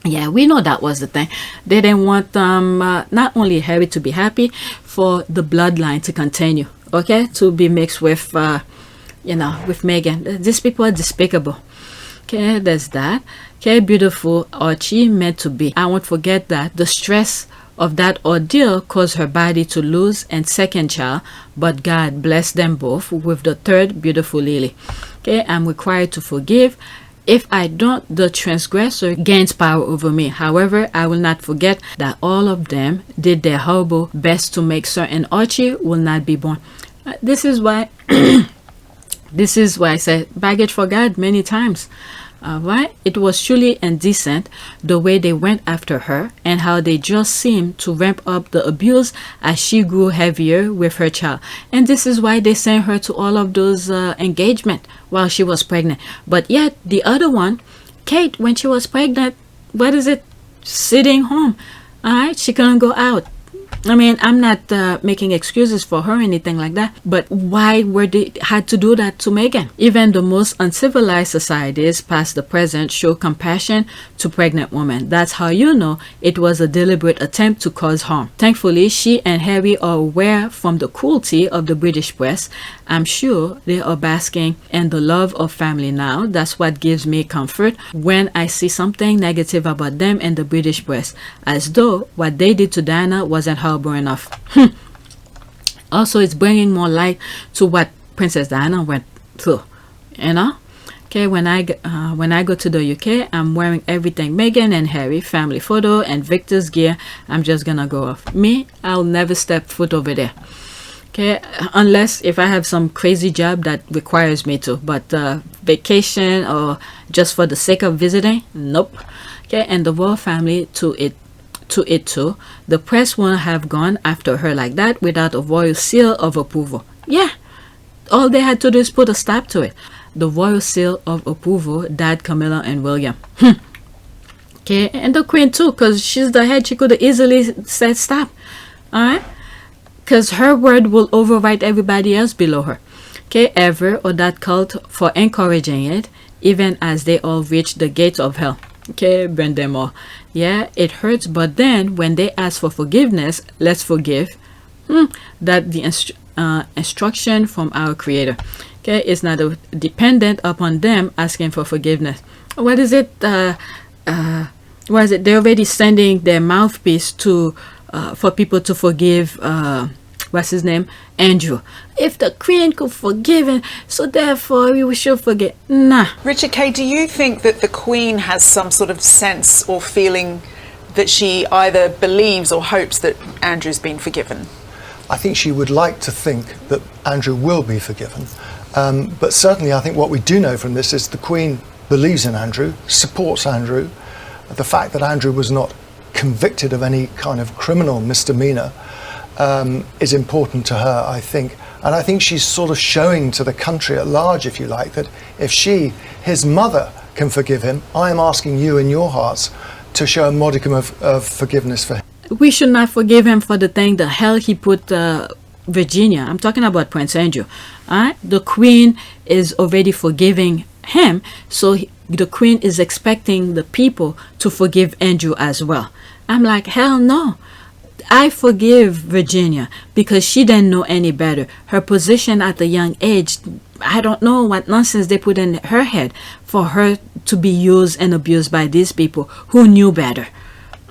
Yeah, we know that was the thing. They didn't want not only Harry to be happy, for the bloodline to continue, okay, to be mixed with with Meghan. These people are despicable. Okay, there's that. Okay, beautiful Archie meant to be. I won't forget that the stress of that ordeal caused her body to lose and second child, but God bless them both with the third beautiful Lily. Okay, I'm required to forgive. If I don't, the transgressor gains power over me. However, I will not forget that all of them did their horrible best to make certain Archie will not be born. This is why this is why I said baggage for God many times. Right? It was truly indecent the way they went after her and how they just seemed to ramp up the abuse as she grew heavier with her child. And this is why they sent her to all of those engagement while she was pregnant. But yet the other one, Kate, when she was pregnant, what is it? Sitting home. All right, she couldn't go out. I mean, I'm not making excuses for her or anything like that, but why were they had to do that to Meghan? Even the most uncivilized societies past the present show compassion to pregnant women. That's how you know it was a deliberate attempt to cause harm. Thankfully, she and Harry are aware from the cruelty of the British press. I'm sure they are basking in the love of family now. That's what gives me comfort when I see something negative about them and the British press, as though what they did to Diana wasn't horrible enough. Also, it's bringing more light to what Princess Diana went through, you know. Okay, when I go to the UK, I'm wearing everything Meghan and Harry family photo and Victor's gear. I'm just gonna go off. Me, I'll never step foot over there. Okay, unless if I have some crazy job that requires me to, but vacation or just for the sake of visiting, nope. Okay, and the royal family to it too. The press won't have gone after her like that without a royal seal of approval. Yeah, all they had to do is put a stop to it. The royal seal of approval died Camilla and William. Okay, and the Queen too, because she's the head. She could have easily said stop. All right, because her word will override everybody else below her. Okay, ever or that cult for encouraging it, even as they all reach the gates of hell. Okay, burn them all. Yeah, it hurts, but then when they ask for forgiveness, let's forgive. That the instruction from our Creator. Okay, it's not dependent upon them asking for forgiveness. What is it? What is it? They're already sending their mouthpiece to for people to forgive. What's his name? Andrew. If the Queen could forgive him, so therefore we should forget. Nah. Richard Kay, do you think that the Queen has some sort of sense or feeling that she either believes or hopes that Andrew's been forgiven? I think she would like to think that Andrew will be forgiven. But certainly I think what we do know from this is the Queen believes in Andrew, supports Andrew. The fact that Andrew was not convicted of any kind of criminal misdemeanor is important to her, I think. And I think she's sort of showing to the country at large, if you like, that if she, his mother, can forgive him, I am asking you in your hearts to show a modicum of forgiveness for him. We should not forgive him for the thing, the hell he put Virginia. I'm talking about Prince Andrew. The Queen is already forgiving him, so the Queen is expecting the people to forgive Andrew as well. I'm like, hell no. I forgive Virginia because she didn't know any better. Her position at a young age, I don't know what nonsense they put in her head for her to be used and abused by these people who knew better.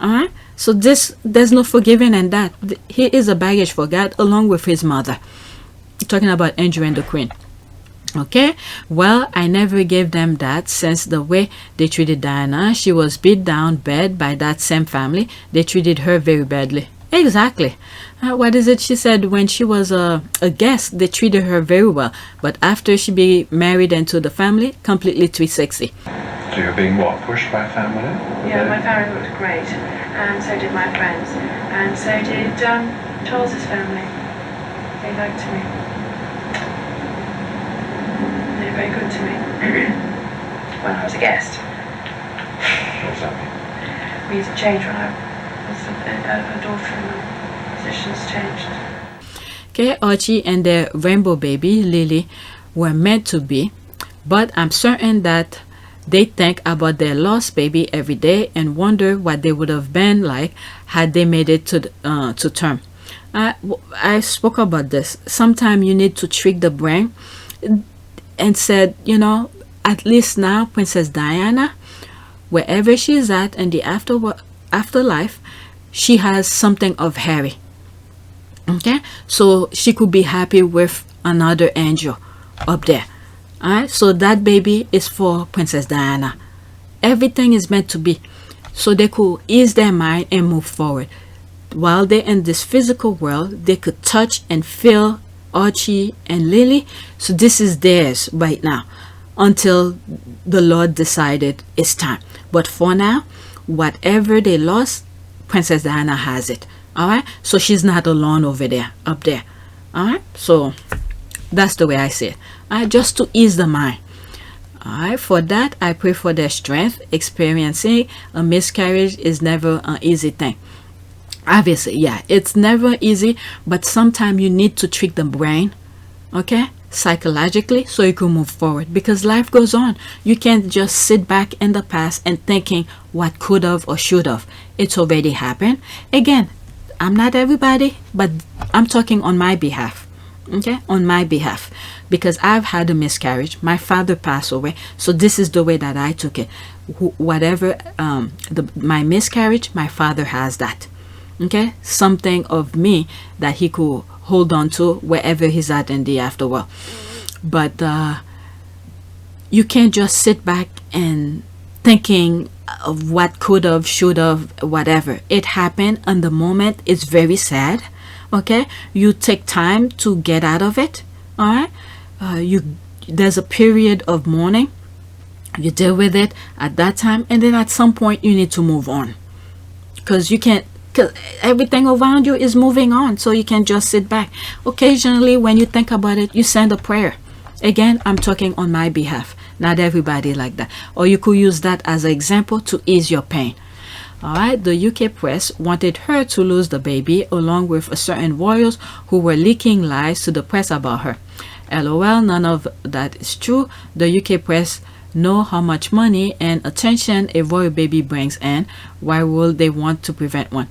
Alright? So there's no forgiving in that. He is a baggage for God along with his mother. Talking about Andrew and the Queen. Okay, well, I never gave them that, since the way they treated Diana, she was beat down bad by that same family. They treated her very badly. Exactly. What is it she said? When she was a guest, they treated her very well, but after she be married into the family, completely 360. So you're being what, pushed by family? Yeah, my family looked great, and so did my friends, and so did Charles's family. They liked me. They're very good to me when I was a guest. What does that mean? We used to change when I was a daughter, and the positions changed. Okay, Archie and their rainbow baby, Lily, were meant to be, but I'm certain that they think about their lost baby every day and wonder what they would have been like had they made it to term. I spoke about this. Sometimes you need to trick the brain and said, you know, at least now Princess Diana, wherever she's at in the afterlife, she has something of Harry. Okay, so she could be happy with another angel up there. Alright, so that baby is for Princess Diana. Everything is meant to be, so they could ease their mind and move forward. While they're in this physical world, they could touch and feel Archie and Lily. So this is theirs right now until the Lord decided it's time. But for now, whatever they lost, Princess Diana has it. Alright, so she's not alone over there, up there. Alright, so that's the way I see it. Alright, just to ease the mind. Alright, for that, I pray for their strength. Experiencing a miscarriage is never an easy thing. Obviously, yeah, it's never easy, but sometimes you need to trick the brain, okay, psychologically, so you can move forward, because life goes on. You can't just sit back in the past and thinking what could have or should have. It's already happened. Again, I'm not everybody, but I'm talking on my behalf, okay, on my behalf, because I've had a miscarriage. My father passed away, so this is the way that I took it. Whatever my miscarriage, my father has that. Okay, something of me that he could hold on to wherever he's at in the afterworld. But you can't just sit back and thinking of what could have, should have, whatever. It happened in the moment. It's very sad. Okay, you take time to get out of it. All right, there's a period of mourning. You deal with it at that time, and then at some point you need to move on, because you can't. Because everything around you is moving on, so you can just sit back. Occasionally, when you think about it, you send a prayer. Again, I'm talking on my behalf, not everybody like that. Or you could use that as an example to ease your pain. Alright, the UK press wanted her to lose the baby, along with a certain royals who were leaking lies to the press about her. LOL, none of that is true. The UK press know how much money and attention a royal baby brings in. Why would they want to prevent one?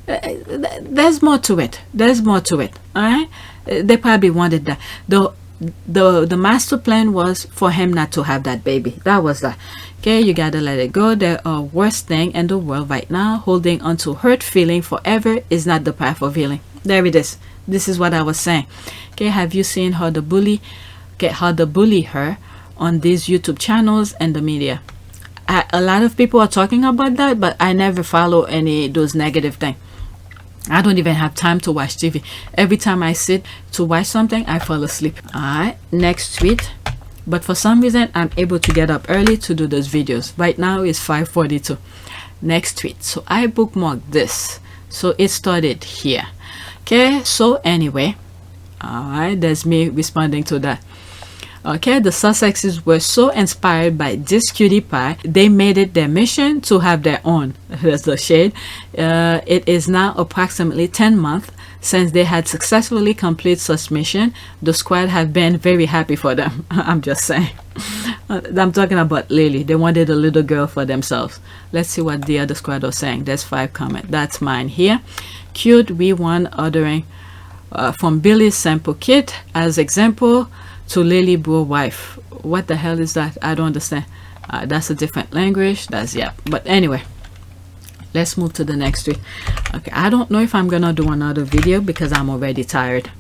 There's more to it. There's more to it. All right, they probably wanted that. The master plan was for him not to have that baby. That was that. Okay, you gotta let it go. There are worse thing in the world right now. Holding on to hurt feeling forever is not the path of healing. There it is. This is what I was saying. Okay, have you seen how the bully her on these YouTube channels and the media? A lot of people are talking about that, but I never follow any of those negative things. I don't even have time to watch TV. Every time I sit to watch something, I fall asleep. Alright, next tweet. But for some reason, I'm able to get up early to do those videos. Right now, it's 5:42. Next tweet. So I bookmarked this. So it started here. Okay, so anyway. Alright, there's me responding to that. Okay, the Sussexes were so inspired by this cutie pie, they made it their mission to have their own. That's the shade. It is now approximately 10 months Since they had successfully completed such mission, the squad have been very happy for them. I'm just saying. I'm talking about Lily. They wanted a little girl for themselves. Let's see what the other squad are saying. There's 5 comments. That's mine here. Cute, we want ordering from Billy's sample kit as example to Lily bro wife. What the hell is that? I don't understand. That's a different language. That's, yeah. But anyway, let's move to the next week. Okay, I don't know if I'm gonna do another video because I'm already tired.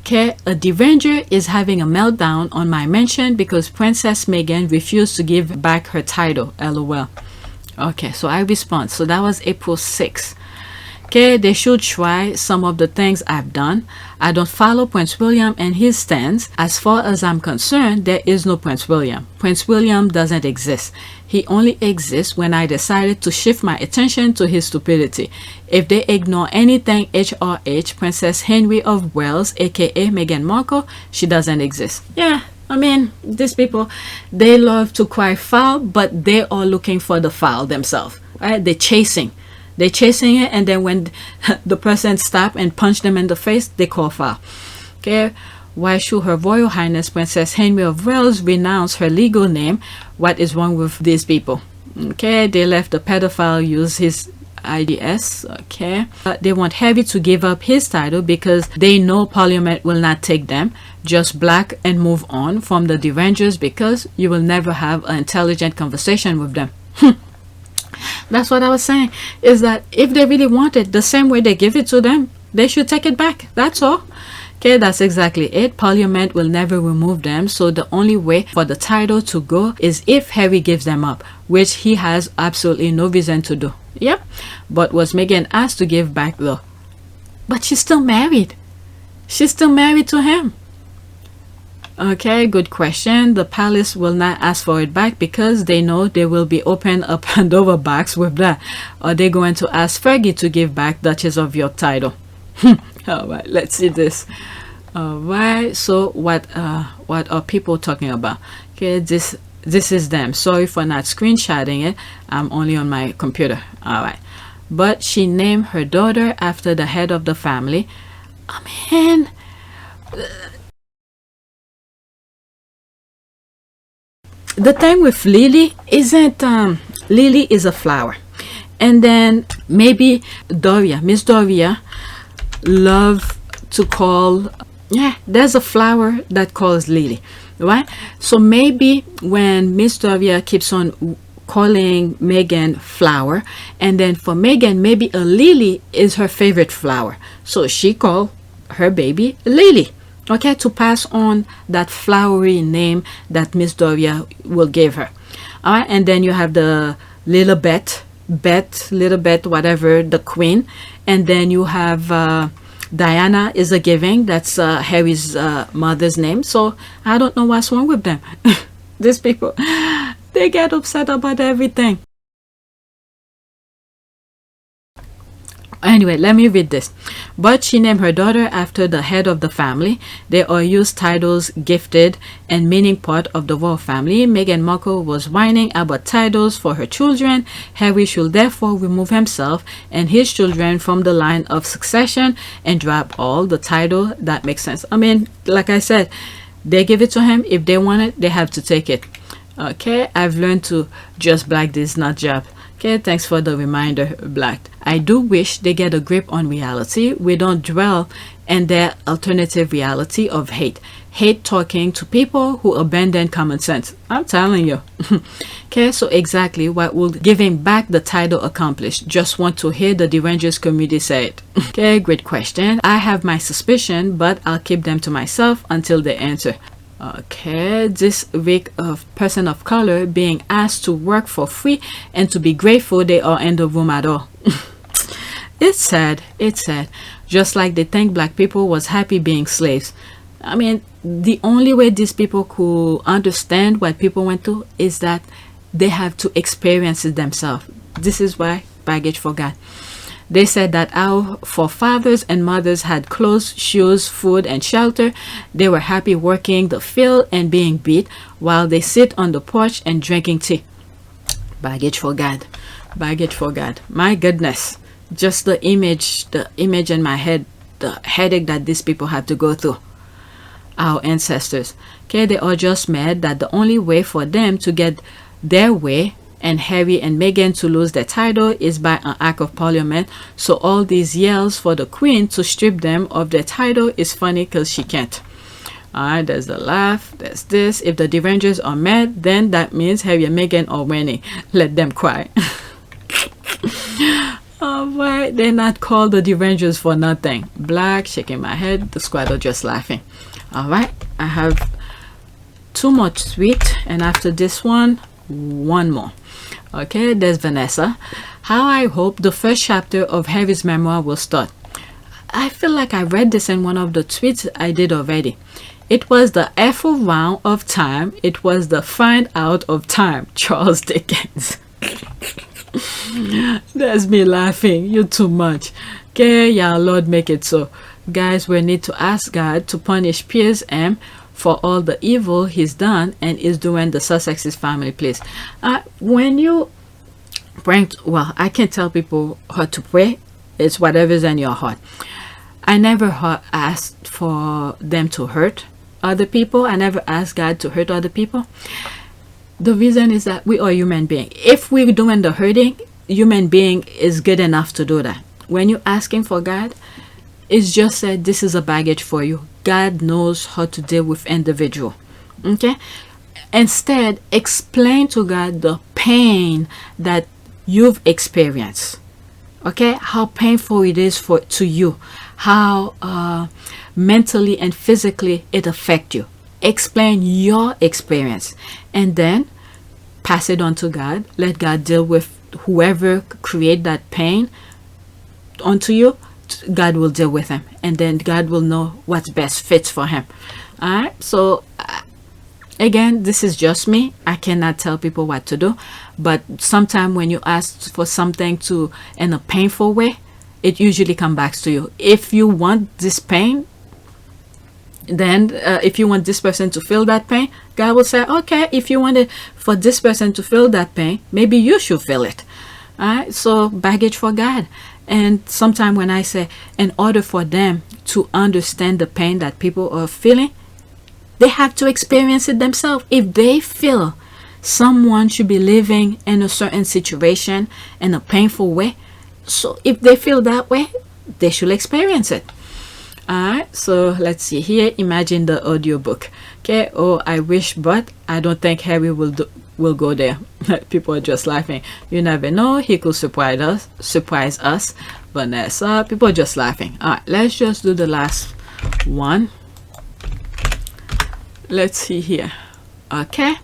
Okay, a Devenger is having a meltdown on my mention because Princess Meghan refused to give back her title. LOL. Okay, so I respond. So that was April 6th. Okay, they should try some of the things I've done. I don't follow Prince William and his stance. As far as I'm concerned, there is no Prince William. Prince William doesn't exist. He only exists when I decided to shift my attention to his stupidity. If they ignore anything HRH, Princess Henry of Wales, aka Meghan Markle, she doesn't exist. Yeah, I mean, these people, they love to cry foul, but they are looking for the foul themselves. Right? They're chasing it, and then when the person stop and punch them in the face, they call foul. Okay, why should Her Royal Highness Princess Henry of Wales renounce her legal name? What is wrong with these people? Okay, they let the pedophile use his IDS. Okay, they want Harry to give up his title because they know Parliament will not take them. Just black and move on from the Devengers because you will never have an intelligent conversation with them. That's what I was saying, is that if they really want it the same way they give it to them, they should take it back. That's all. Okay, that's exactly it. Parliament will never remove them, so the only way for the title to go is if Harry gives them up, which he has absolutely no reason to do. Yep. But was Meghan asked to give back though? But she's still married. She's still married to him. Okay, good question. The palace will not ask for it back because they know they will be open a Pandora box with that. Are they going to ask Fergie to give back Duchess of York title? All right, let's see this. All right, so what are people talking about? Okay, this is them. Sorry for not screenshotting it. I'm only on my computer. All right, but she named her daughter after the head of the family. I mean, the thing with Lily isn't Lily is a flower, and then maybe Miss Doria love to call, yeah, there's a flower that calls Lily, right? So maybe when Miss Doria keeps on calling Meghan flower, and then for Meghan maybe a lily is her favorite flower, so she called her baby Lily. Okay, to pass on that flowery name that Miss Doria will give her. All right, and then you have the little Bet, whatever, the queen, and then you have Diana is a giving. That's Harry's mother's name. So I don't know what's wrong with them. These people, they get upset about everything. Anyway, let me read this. But she named her daughter after the head of the family. They all use titles gifted and meaning part of the royal family. Meghan Markle was whining about titles for her children. Harry should therefore remove himself and his children from the line of succession and drop all the title. That makes sense. I mean, like I said, they give it to him. If they want it, they have to take it. Okay, I've learned to just black this nut job. Okay, thanks for the reminder, Black. I do wish they get a grip on reality. We don't dwell in their alternative reality of hate. Hate talking to people who abandon common sense. I'm telling you. Okay, so exactly what will giving back the title accomplish? Just want to hear the Derangers community say it. Okay, great question. I have my suspicion, but I'll keep them to myself until they answer. Okay, this week of person of color being asked to work for free and to be grateful they are in the room at all. It's sad. It's sad. Just like they think black people was happy being slaves. I mean, the only way these people could understand what people went through is that they have to experience it themselves. This is why baggage forgot. They said that our forefathers and mothers had clothes, shoes, food, and shelter. They were happy working the field and being beat while they sit on the porch and drinking tea. Baggage forgot. Baggage forgot. My goodness. Just the image in my head the headache that these people had to go through, our ancestors. Okay, they are just mad that the only way for them to get their way and Harry and Meghan to lose their title is by an act of parliament. So all these yells for the Queen to strip them of their title is funny because she can't. Alright, there's the laugh, there's this. If the Derangers are mad, then that means Harry and Meghan are winning. Let them cry. Alright, they're not called the Derangers for nothing. Black, shaking my head, the squad are just laughing. Alright, I have 2 more tweets, and after this one more. Okay, there's Vanessa. How I hope the first chapter of Harry's memoir will start. I feel like I read this in one of the tweets I did already. It was the F around of time. It was the find out of time. Charles Dickens. That's me laughing. You too much. Okay, yeah, Lord, make it so. Guys, we need to ask God to punish Piers M for all the evil he's done and is doing the Sussex's family, please. When you pray, well, I can't tell people how to pray. It's whatever's in your heart. I never asked for them to hurt other people. I never asked God to hurt other people. The reason is that we are human beings. If we're doing the hurting, human being is good enough to do that. When you're asking for God, it's just that this is a baggage for you. God knows how to deal with individual. Okay? Instead, explain to God the pain that you've experienced. Okay? How painful it is to you. How mentally and physically it affects you. Explain your experience. And then pass it on to God. Let God deal with whoever create that pain onto you. God will deal with him, and then God will know what's best fits for him. All right, so again, this is just me. I cannot tell people what to do, but sometimes when you ask for something to in a painful way, it usually comes back to you. If you want this pain, then if you want this person to feel that pain, God will say, okay, if you wanted for this person to feel that pain, maybe you should feel it. All right, so baggage for God. And sometimes when I say, in order for them to understand the pain that people are feeling, they have to experience it themselves. If they feel someone should be living in a certain situation in a painful way, so if they feel that way, they should experience it. Alright, so let's see here. Imagine the audiobook. Okay, oh, I wish, but I don't think Harry will go there. People are just laughing. You never know, he could surprise us. Vanessa, people are just laughing. Alright, let's just do the last one. Let's see here. Okay,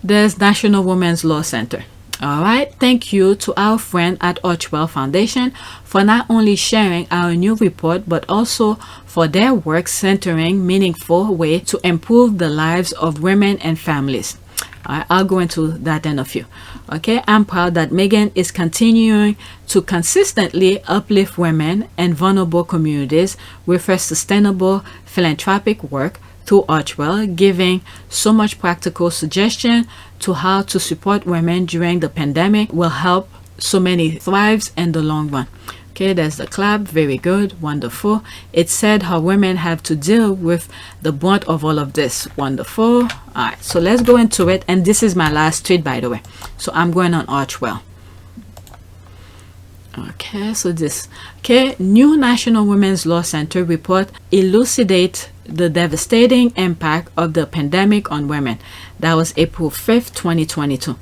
there's National Women's Law Center. All right, thank you to our friend at Archwell Foundation for not only sharing our new report, but also for their work centering meaningful way to improve the lives of women and families. All right, I'll go into that in a few. Okay, I'm proud that Meghan is continuing to consistently uplift women and vulnerable communities with her sustainable philanthropic work through Archwell, giving so much practical suggestion to how to support women during the pandemic will help so many thrives in the long run. Okay, there's the clap. Very good. Wonderful. It said how women have to deal with the brunt of all of this. Wonderful. All right, so let's go into it. And this is my last tweet, by the way. So I'm going on Archwell. Okay, so this. Okay, new National Women's Law Center report elucidate the devastating impact of the pandemic on women. That was April 5th, 2022.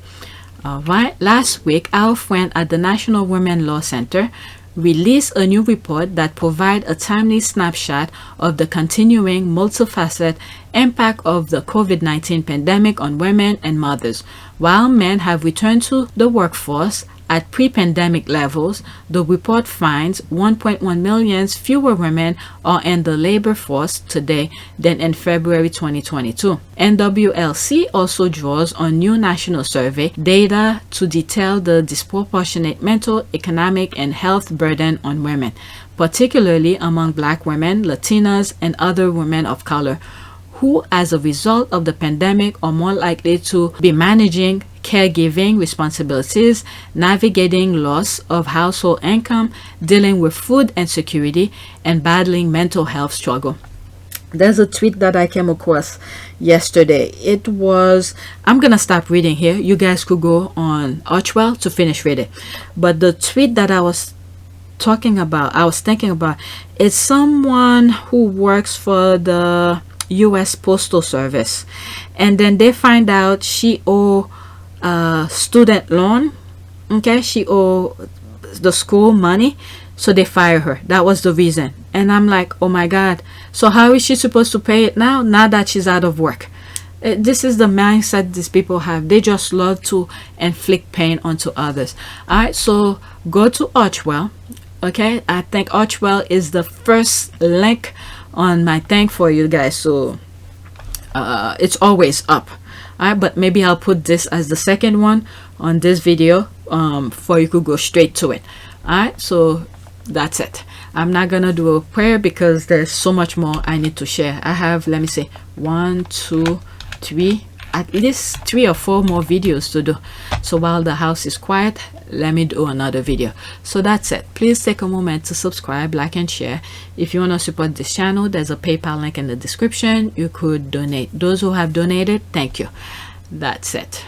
All right, last week, our friend at the National Women Law Center released a new report that provides a timely snapshot of the continuing multifaceted impact of the COVID-19 pandemic on women and mothers. While men have returned to the workforce at pre-pandemic levels, the report finds 1.1 million fewer women are in the labor force today than in February 2022. NWLC also draws on new national survey data to detail the disproportionate mental, economic, and health burden on women, particularly among Black women, Latinas, and other women of color, who as a result of the pandemic are more likely to be managing caregiving responsibilities, navigating loss of household income, dealing with food insecurity, and battling mental health struggle. There's a tweet that I came across yesterday. It was, I'm gonna stop reading here. You guys could go on Archwell to finish reading. But the tweet that I was thinking about, is someone who works for the US Postal Service, and then they find out she owe student loan. Okay, she owe the school money, so they fire her. That was the reason. And I'm like, oh my God, so how is she supposed to pay it now that she's out of work? This is the mindset these people have. They just love to inflict pain onto others. All right, so go to Archwell. Okay, I think Archwell is the first link on my thing for you guys, so it's always up. Alright, but maybe I'll put this as the second one on this video for you could go straight to it. Alright, so that's it. I'm not gonna do a prayer because there's so much more I need to share. I have, let me see, 1, 2, 3, at least 3 or 4 more videos to do. So while the house is quiet, let me do another video. So that's it. Please take a moment to subscribe, like, and share. If you want to support this channel, there's a PayPal link in the description. You could donate. Those who have donated, thank you. That's it.